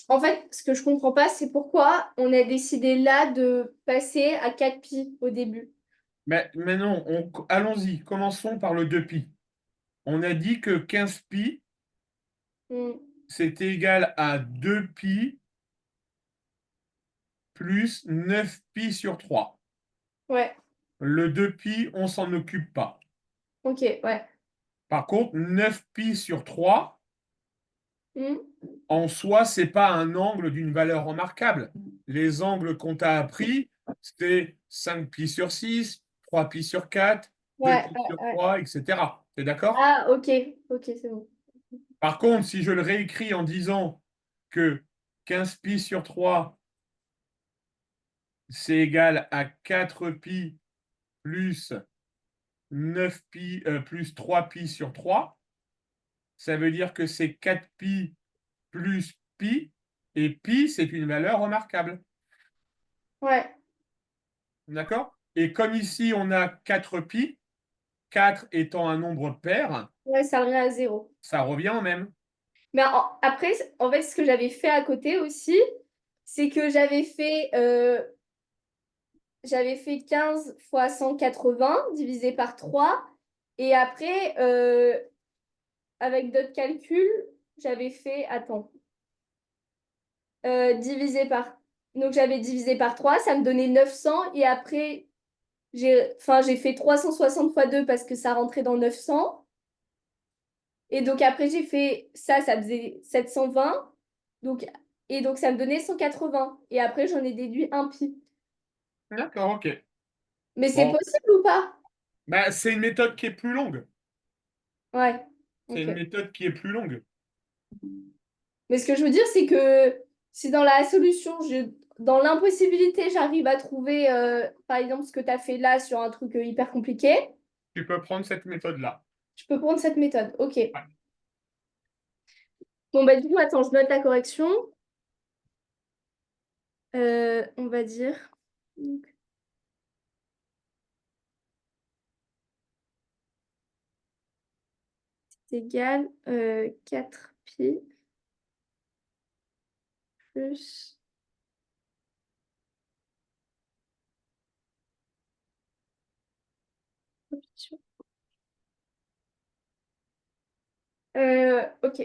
en fait, ce que je comprends pas, c'est pourquoi on a décidé là de passer à 4 pi au début. mais maintenant, allons-y, commençons par le 2 pi. On a dit que 15 pi, Hmm, c'est égal à 2 pi plus 9 pi sur 3. ouais, Le 2 pi, on s'en occupe pas. ok, ouais. Par contre, 9 pi sur 3, Hmm, en soi, c'est pas un angle d'une valeur remarquable. Les angles qu'on t'a appris, c'était 5 pi sur 6, 3 pi sur 4, 2 ouais, pi ouais, sur ouais. 3, etc. T'es d'accord? Ah, ok, ok, c'est bon. Par contre, si je le réécris en disant que 15 pi sur 3, c'est égal à 4 pi plus 9 pi plus 3 pi sur 3, ça veut dire que c'est 4 pi plus pi, et pi, c'est une valeur remarquable. Ouais, D'accord? Et comme ici, on a 4 pi, 4 étant un nombre pair, ouais, ça revient à zéro. ça revient au même. Mais après, en fait, ce que j'avais fait à côté aussi, c'est que j'avais fait 15 fois 180 divisé par 3. Et après, avec d'autres calculs, j'avais fait, attends, divisé par. Donc j'avais divisé par 3, ça me donnait 900. Et après, j'ai fait 360 fois 2 parce que ça rentrait dans 900. Et donc après, j'ai fait ça, ça faisait 720. Donc, et donc ça me donnait 180. Et après, j'en ai déduit un pi. D'accord, ok. Mais c'est Bon, possible ou pas? bah, c'est une méthode qui est plus longue. Ouais. C'est Ok. une méthode qui est plus longue. Mais ce que je veux dire, c'est que si dans la solution, dans l'impossibilité, j'arrive à trouver, par exemple, ce que tu as fait là sur un truc hyper compliqué, Tu peux prendre cette méthode-là. je peux prendre cette méthode. Ok. Ouais. Bon, bah du coup, attends, je note la correction. On va dire. Donc, c'est égal 4 pi plus. Ok.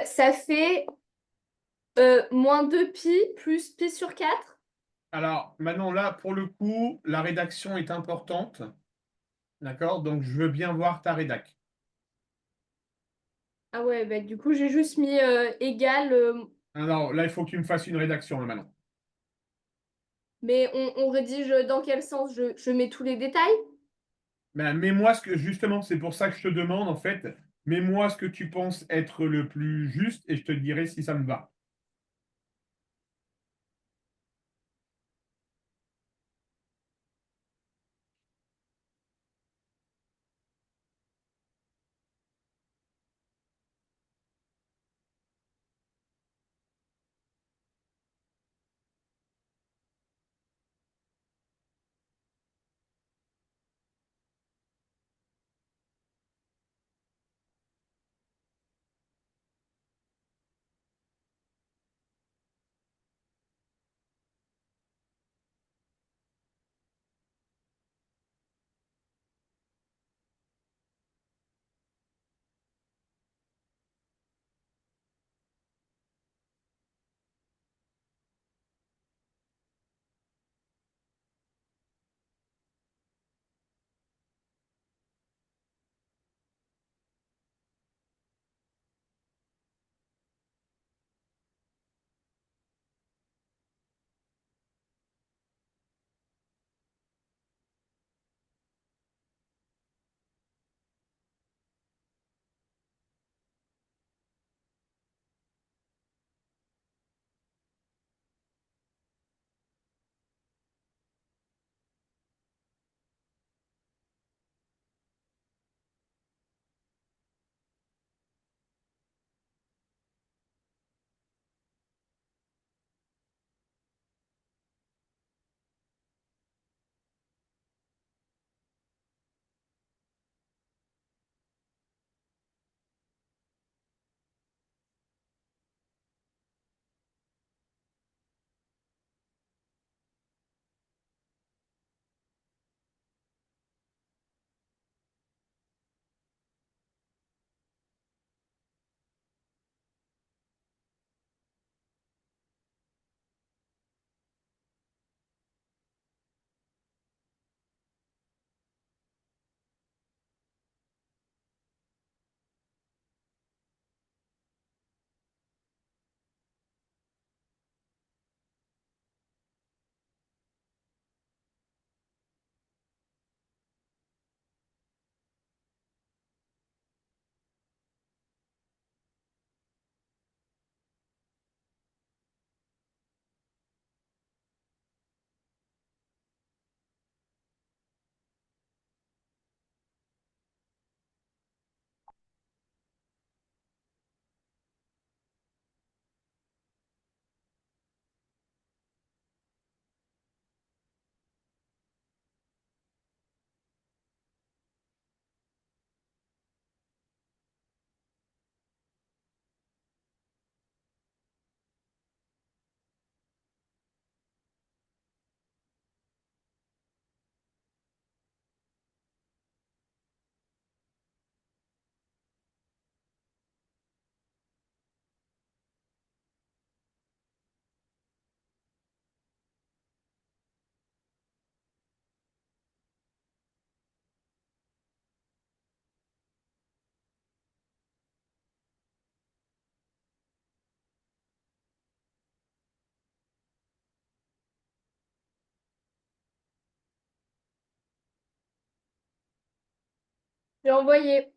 Ça fait moins 2 pi plus pi sur 4. Alors, maintenant, là, pour le coup, la rédaction est importante. D'accord? Donc, je veux bien voir ta rédac. Ah ouais, bah, du coup, j'ai juste mis égal, Alors, là, il faut que tu me fasses une rédaction, là, maintenant. mais on rédige dans quel sens? Je mets tous les détails? Ben, mets-moi ce que, justement, c'est pour ça que je te demande, en fait, mets-moi ce que tu penses être le plus juste et je te dirai si ça me va. J'ai envoyé.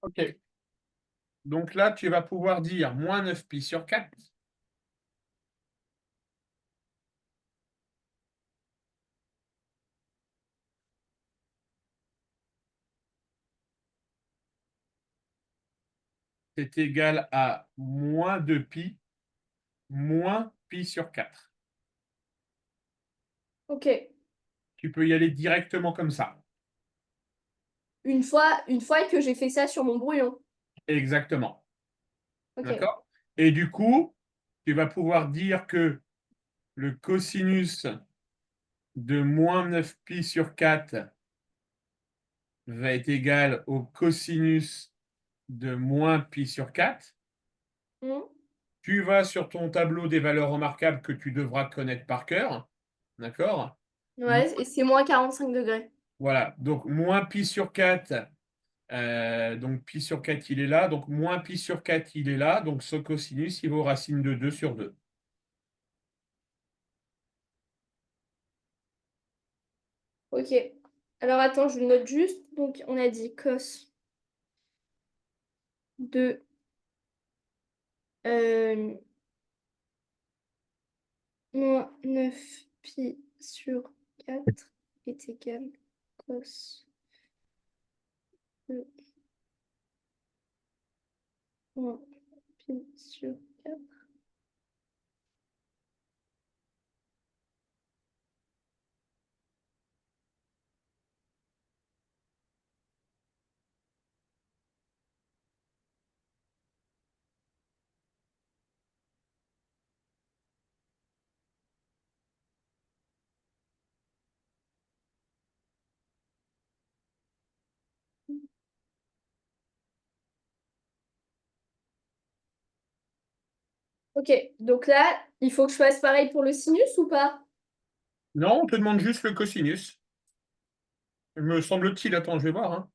OK. Donc là, tu vas pouvoir dire moins 9 pi sur 4. C'est égal à moins 2 pi moins pi sur 4. Ok. Tu peux y aller directement comme ça. Une fois que j'ai fait ça sur mon brouillon. Exactement. Ok. D'accord? Et du coup, tu vas pouvoir dire que le cosinus de moins 9 pi sur 4 va être égal au cosinus de moins pi sur 4. Hmm. Tu vas sur ton tableau des valeurs remarquables que tu devras connaître par cœur. D'accord? Ouais, et c'est moins 45 degrés. Voilà. Donc, moins pi sur 4. Donc, pi sur 4, il est là. Donc, moins pi sur 4, il est là. Donc, ce cosinus, il vaut racine de 2 sur 2. Ok. Alors attends, je le note juste. Donc on a dit cos de euh, moins 9 pi sur 4 est égal cos de moins pi sur 4. Ok, donc là, il faut que je fasse pareil pour le sinus ou pas? Non, on te demande juste le cosinus. Me semble-t-il. Attends, je vais voir, hein.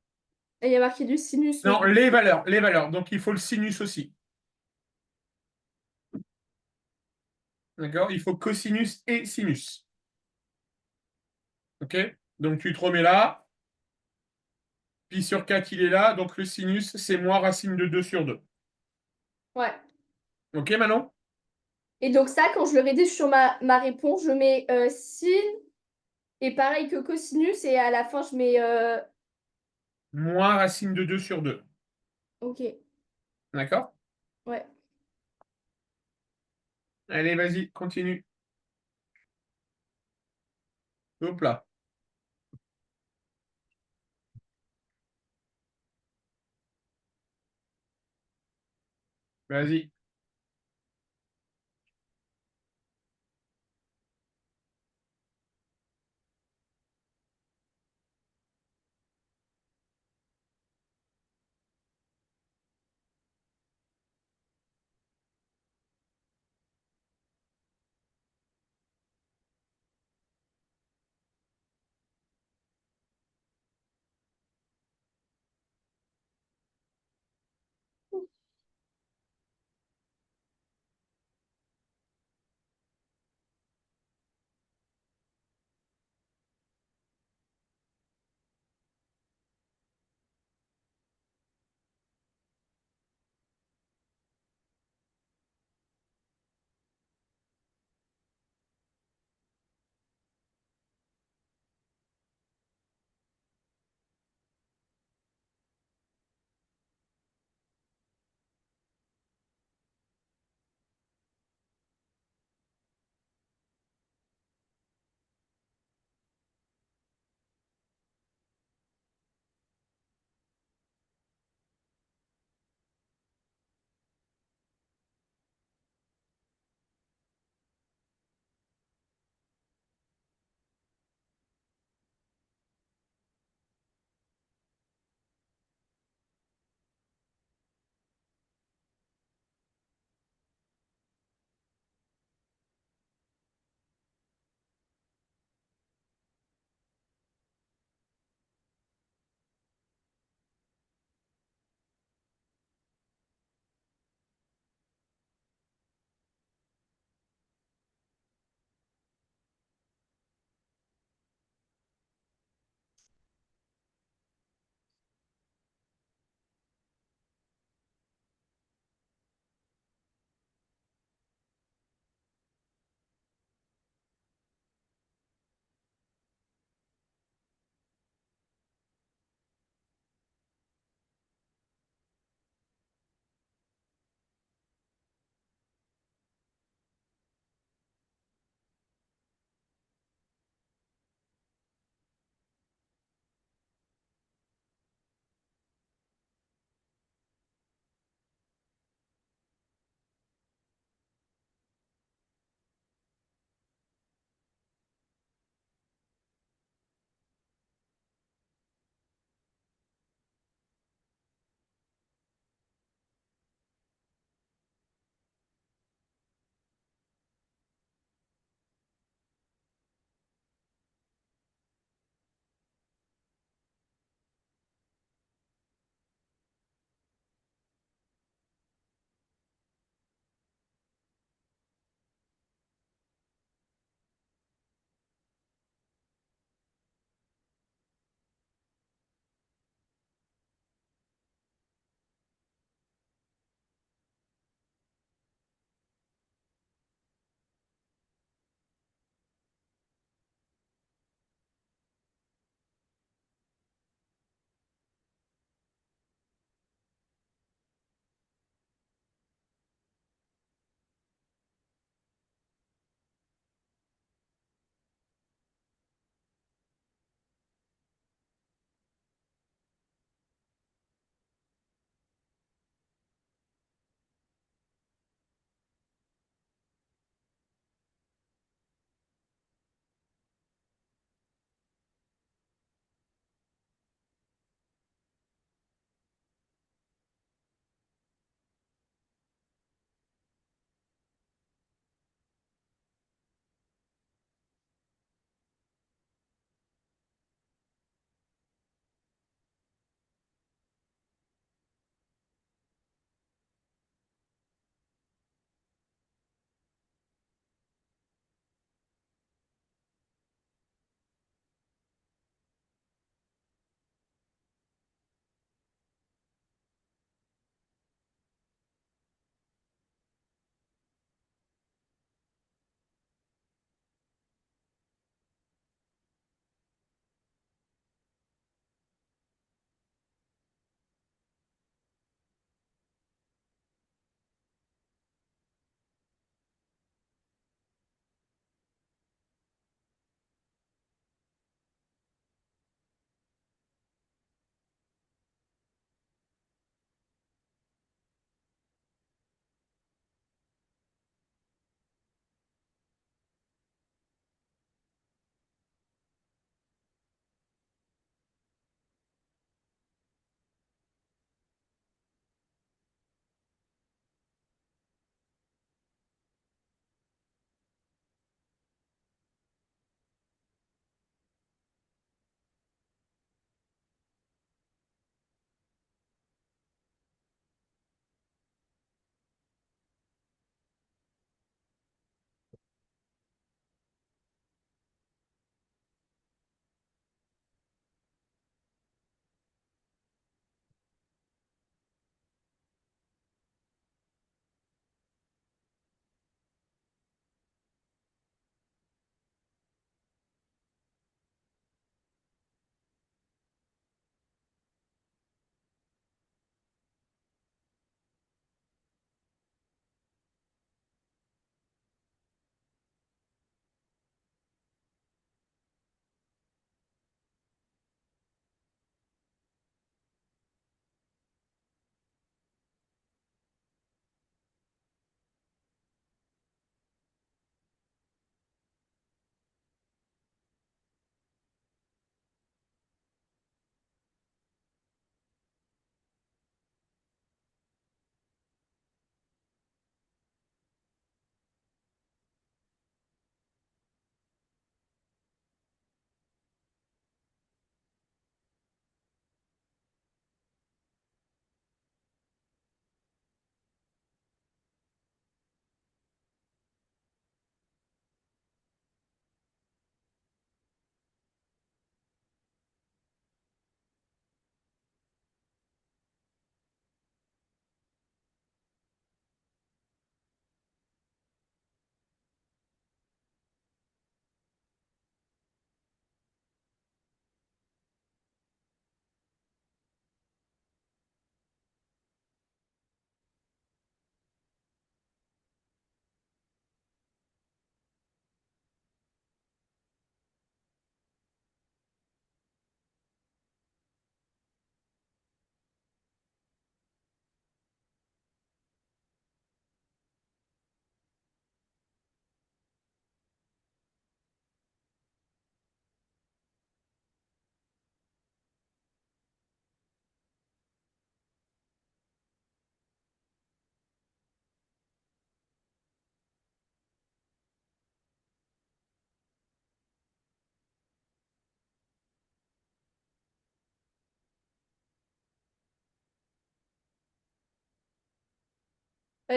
Et il y a marqué du sinus, Non, oui. les valeurs, les valeurs. Donc, il faut le sinus aussi. D'accord? Il faut cosinus et sinus. OK? Donc, tu te remets là. Pi sur 4, il est là. Donc, le sinus, c'est moins racine de 2 sur 2. Ouais. OK, Manon? Et donc ça, quand je le rédige sur ma réponse, je mets sin et pareil que cosinus et à la fin, je mets... Moins racine de 2 sur 2. Ok, D'accord? ouais. Allez, vas-y, continue. Hop là. Vas-y.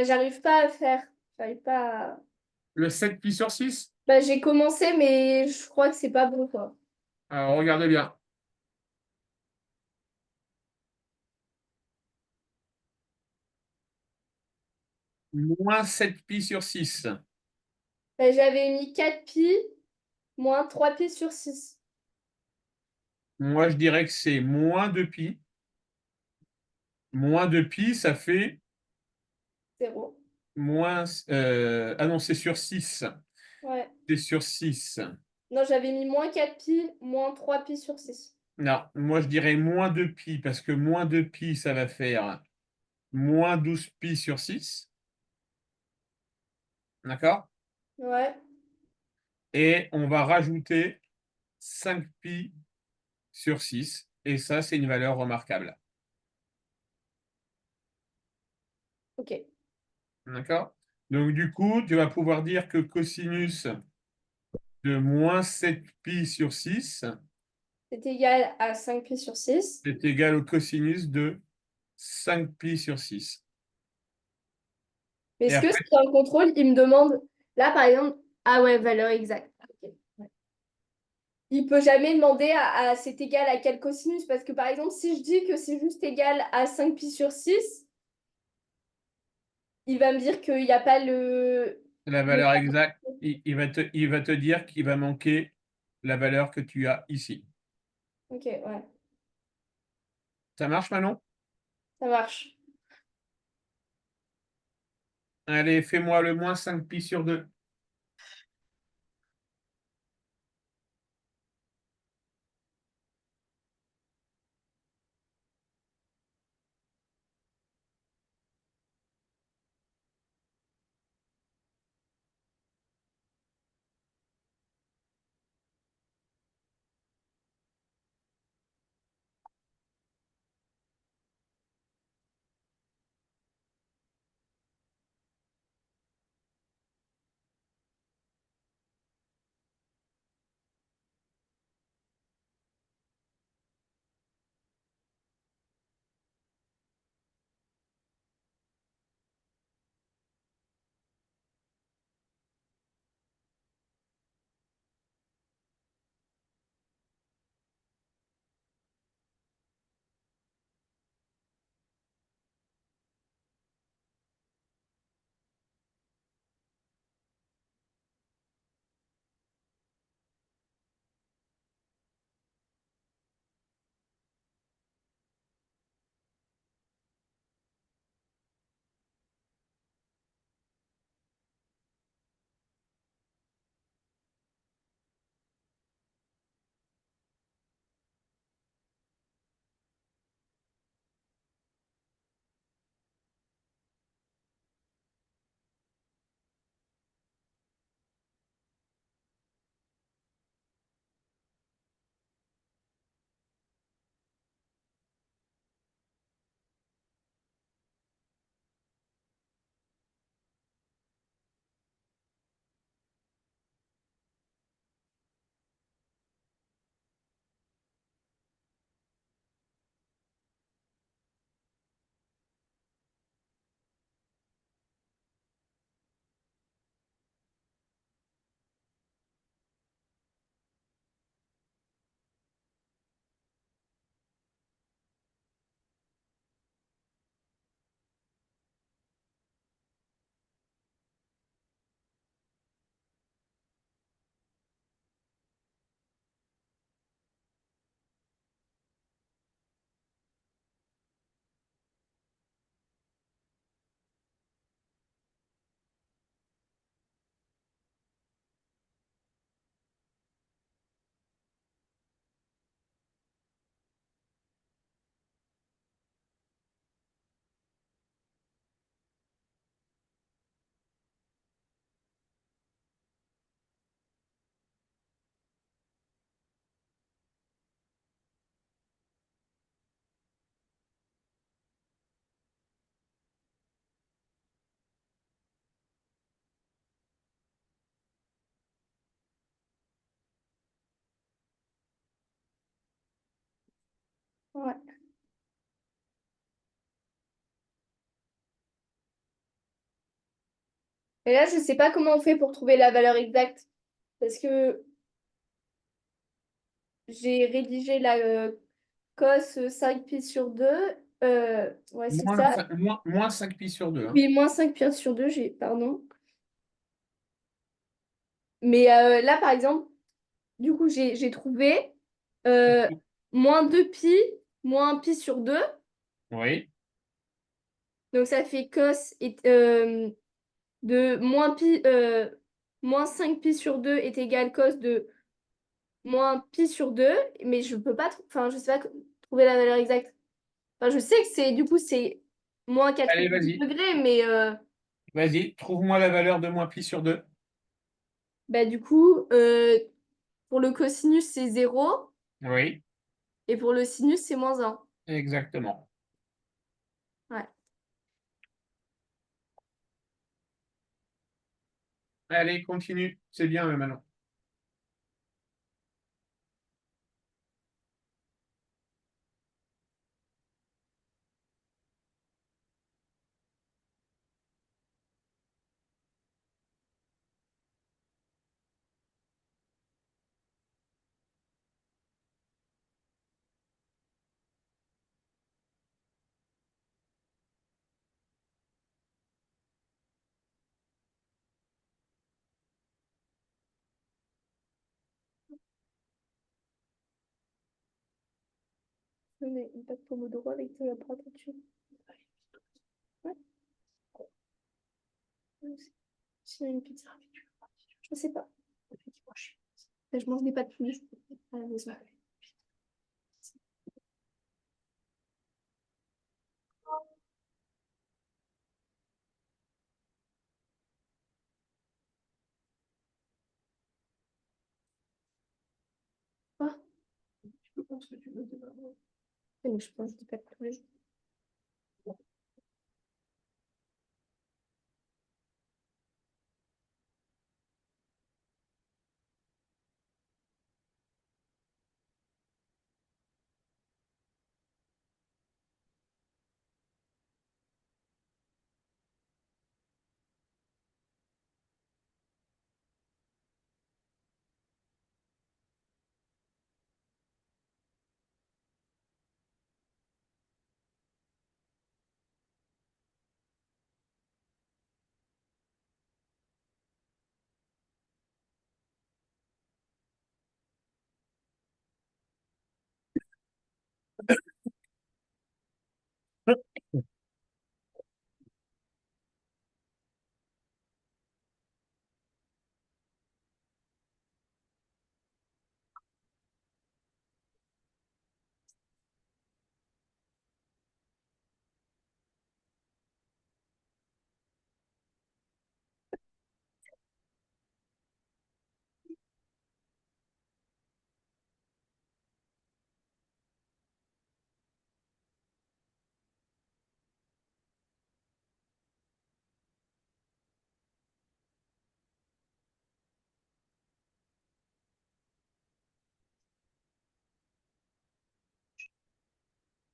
J'arrive pas à faire. J'arrive pas à- Le 7 pi sur 6. J'ai commencé, mais je crois que c'est pas bon, quoi. Alors, regardez bien. Moins 7 pi sur 6. J'avais mis 4 pi moins 3 pi sur 6. Moi, je dirais que c'est moins 2 pi. Moins 2 pi, ça fait 0. moins. Ah non, c'est sur 6. Ouais. C'est sur 6. Non, j'avais mis moins 4 pi moins 3 pi sur 6. Non, moi, je dirais moins 2 pi, parce que moins 2 pi, ça va faire moins 12 pi sur 6. D'accord? Ouais. Et on va rajouter 5 pi sur 6. Et ça, c'est une valeur remarquable. Ok. D'accord? Donc, du coup, tu vas pouvoir dire que cosinus de moins 7 pi sur 6 C'est égal à 5 pi sur 6. est égal au cosinus de 5 pi sur 6. Et Est-ce que après, c'est un contrôle, il me demande, là par exemple, ah ouais, valeur exacte. Ok. Ouais. Il peut jamais demander c'est égal à quel cosinus, parce que par exemple, si je dis que c'est juste égal à 5 pi sur 6, il va me dire qu'il n'y a pas la le... valeur exacte, il va te dire qu'il va manquer la valeur que tu as ici. Ok, ouais, Ça marche, Manon? ça marche. Allez, fais-moi le moins 5 pi sur 2. Ouais. Et là, je sais pas comment on fait pour trouver la valeur exacte. Parce que j'ai rédigé la cos 5 pi sur 2. Ouais, c'est Moins, ça. moins 5 pi sur 2. Hein. Oui, moins 5 pi sur 2, pardon. Mais là, par exemple, du coup, j'ai trouvé euh, moins 2 pi, moins pi sur 2. Oui, Donc, ça fait cos de moins 5 pi sur 2 est égal cos de moins pi sur 2. Mais je peux pas, enfin, je sais pas trouver la valeur exacte. Enfin, je sais que c'est moins allez, 90 vas-y. degrés, mais Vas-y, trouve-moi la valeur de moins pi sur 2. bah, du coup, pour le cosinus, c'est 0 Oui, et pour le sinus, c'est moins 1. exactement. Ouais. Allez, continue. C'est bien, maintenant. Mais pas de pomodoro avec de la pâte dessus. Ouais. Sinon, une pizza avec du je sais pas. Je mange des pâtes tous les jours à la maison. Ah, je pense que tu veux des pâtes. Mais je mange des pâtes tous les jours.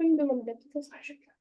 Je me demande la pizza sera juste là.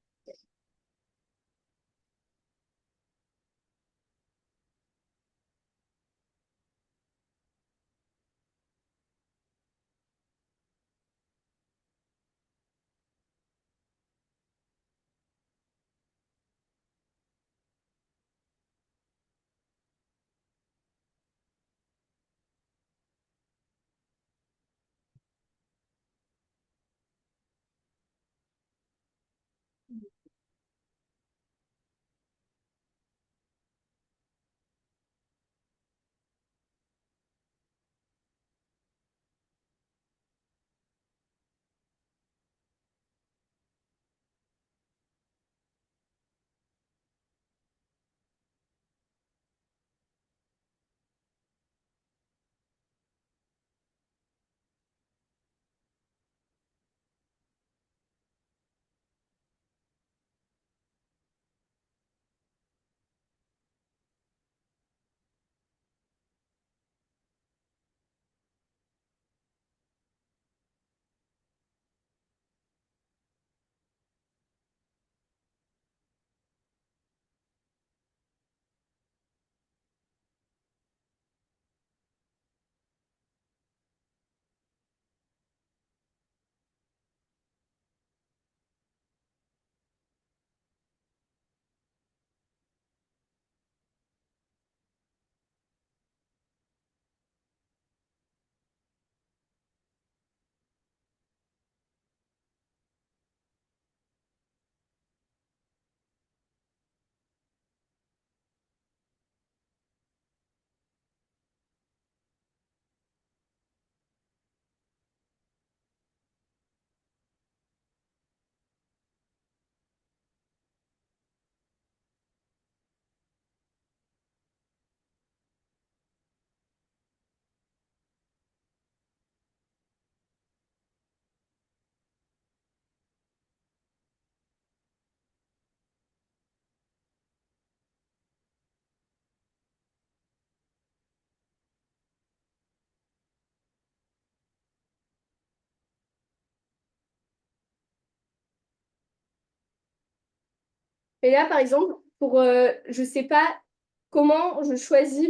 Et là, par exemple, pour, je sais pas comment je choisis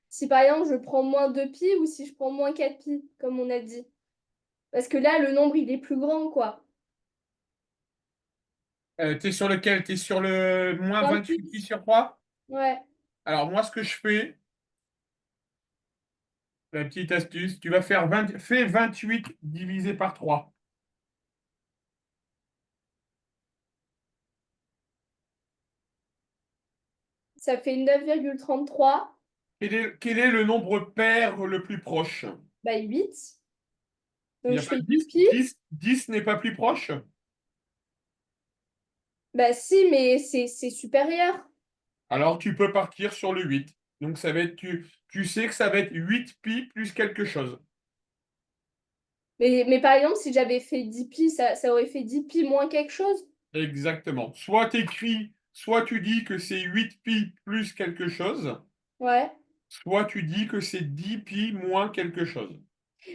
si par exemple je prends moins 2 pi ou si je prends moins 4 pi, comme on a dit. Parce que là, le nombre, il est plus grand, quoi. T'es sur lequel? T'es sur le moins 28 pi 28. sur 3? Ouais. Alors, moi, ce que je fais, la petite astuce, tu vas faire fais 28 divisé par 3. Ça fait 9,33. Quel est le nombre pair le plus proche? Bah, 8. Il Donc, n'y a je pas fais 10 10. pi. 10 n'est pas plus proche? Bah, si, mais c'est supérieur. Alors, tu peux partir sur le 8. Donc, ça va être, tu sais que ça va être 8 pi plus quelque chose. Mais par exemple, si j'avais fait 10 pi, ça aurait fait 10 pi moins quelque chose. Exactement. Soit tu dis que c'est 8 pi plus quelque chose, Ouais. soit tu dis que c'est 10 pi moins quelque chose.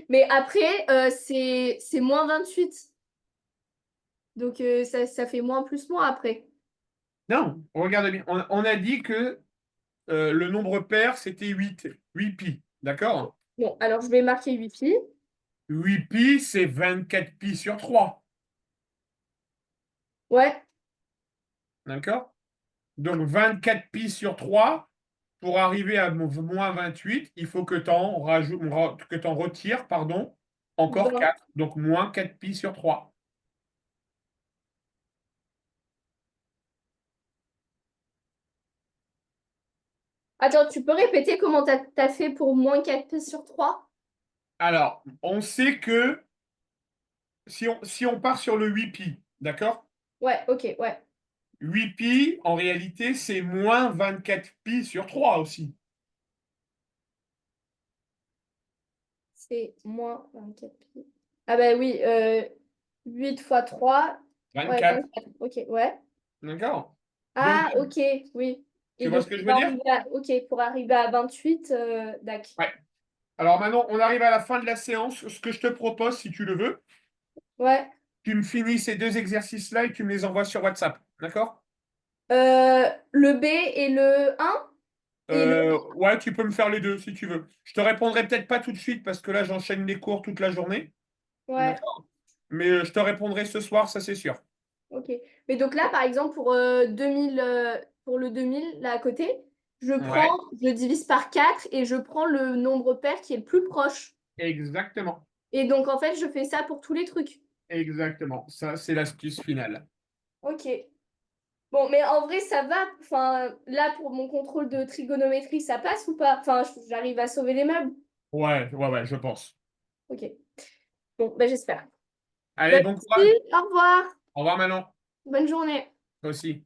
Mais après, c'est moins 28. Donc, ça fait moins plus moins après. Non, regarde bien. On a dit que le nombre pair, c'était 8 pi. D'accord? Bon, alors je vais marquer 8 pi. 8 pi, c'est 24 pi sur 3. Ouais. D'accord? Donc 24 pi sur 3, pour arriver à moins 28, il faut que tu en retires, pardon, encore 20. 4. Donc moins 4 pi sur 3. Attends, tu peux répéter comment t'as fait pour moins 4 pi sur 3? Alors, on sait que si on part sur le 8 pi, d'accord? Ouais, ok, ouais. 8 pi, en réalité, c'est moins 24 pi sur 3 aussi. C'est moins 24 pi. Ah bah oui, 8 fois 3. Ouais, 24, 24. Ok, ouais. d'accord? Donc, Ah, ok, oui. tu Et vois donc, ce que je veux dire? pour arriver à 28, dac. Ouais. Alors maintenant, on arrive à la fin de la séance. Ce que je te propose, si tu le veux, Ouais. tu me finis ces deux exercices-là et tu me les envoies sur WhatsApp, d'accord? Le B et le 1 et le... Ouais, tu peux me faire les deux si tu veux. Je te répondrai peut-être pas tout de suite parce que là, j'enchaîne les cours toute la journée, Ouais, d'accord? Mais je te répondrai ce soir, ça c'est sûr. ok. Mais donc là, par exemple, pour le 2000 là à côté, Ouais, je le divise par 4 et je prends le nombre pair qui est le plus proche. exactement. Et donc, en fait, je fais ça pour tous les trucs. Exactement. Ça, c'est l'astuce finale. Ok. Bon, mais en vrai, ça va. Enfin, là, pour mon contrôle de trigonométrie, ça passe ou pas? Enfin, j'arrive à sauver les meubles. Ouais, ouais, ouais, je pense. Ok. Bon, ben j'espère. Allez, Ben, bon merci, courage. au revoir. Au revoir Manon. Bonne journée. Toi aussi.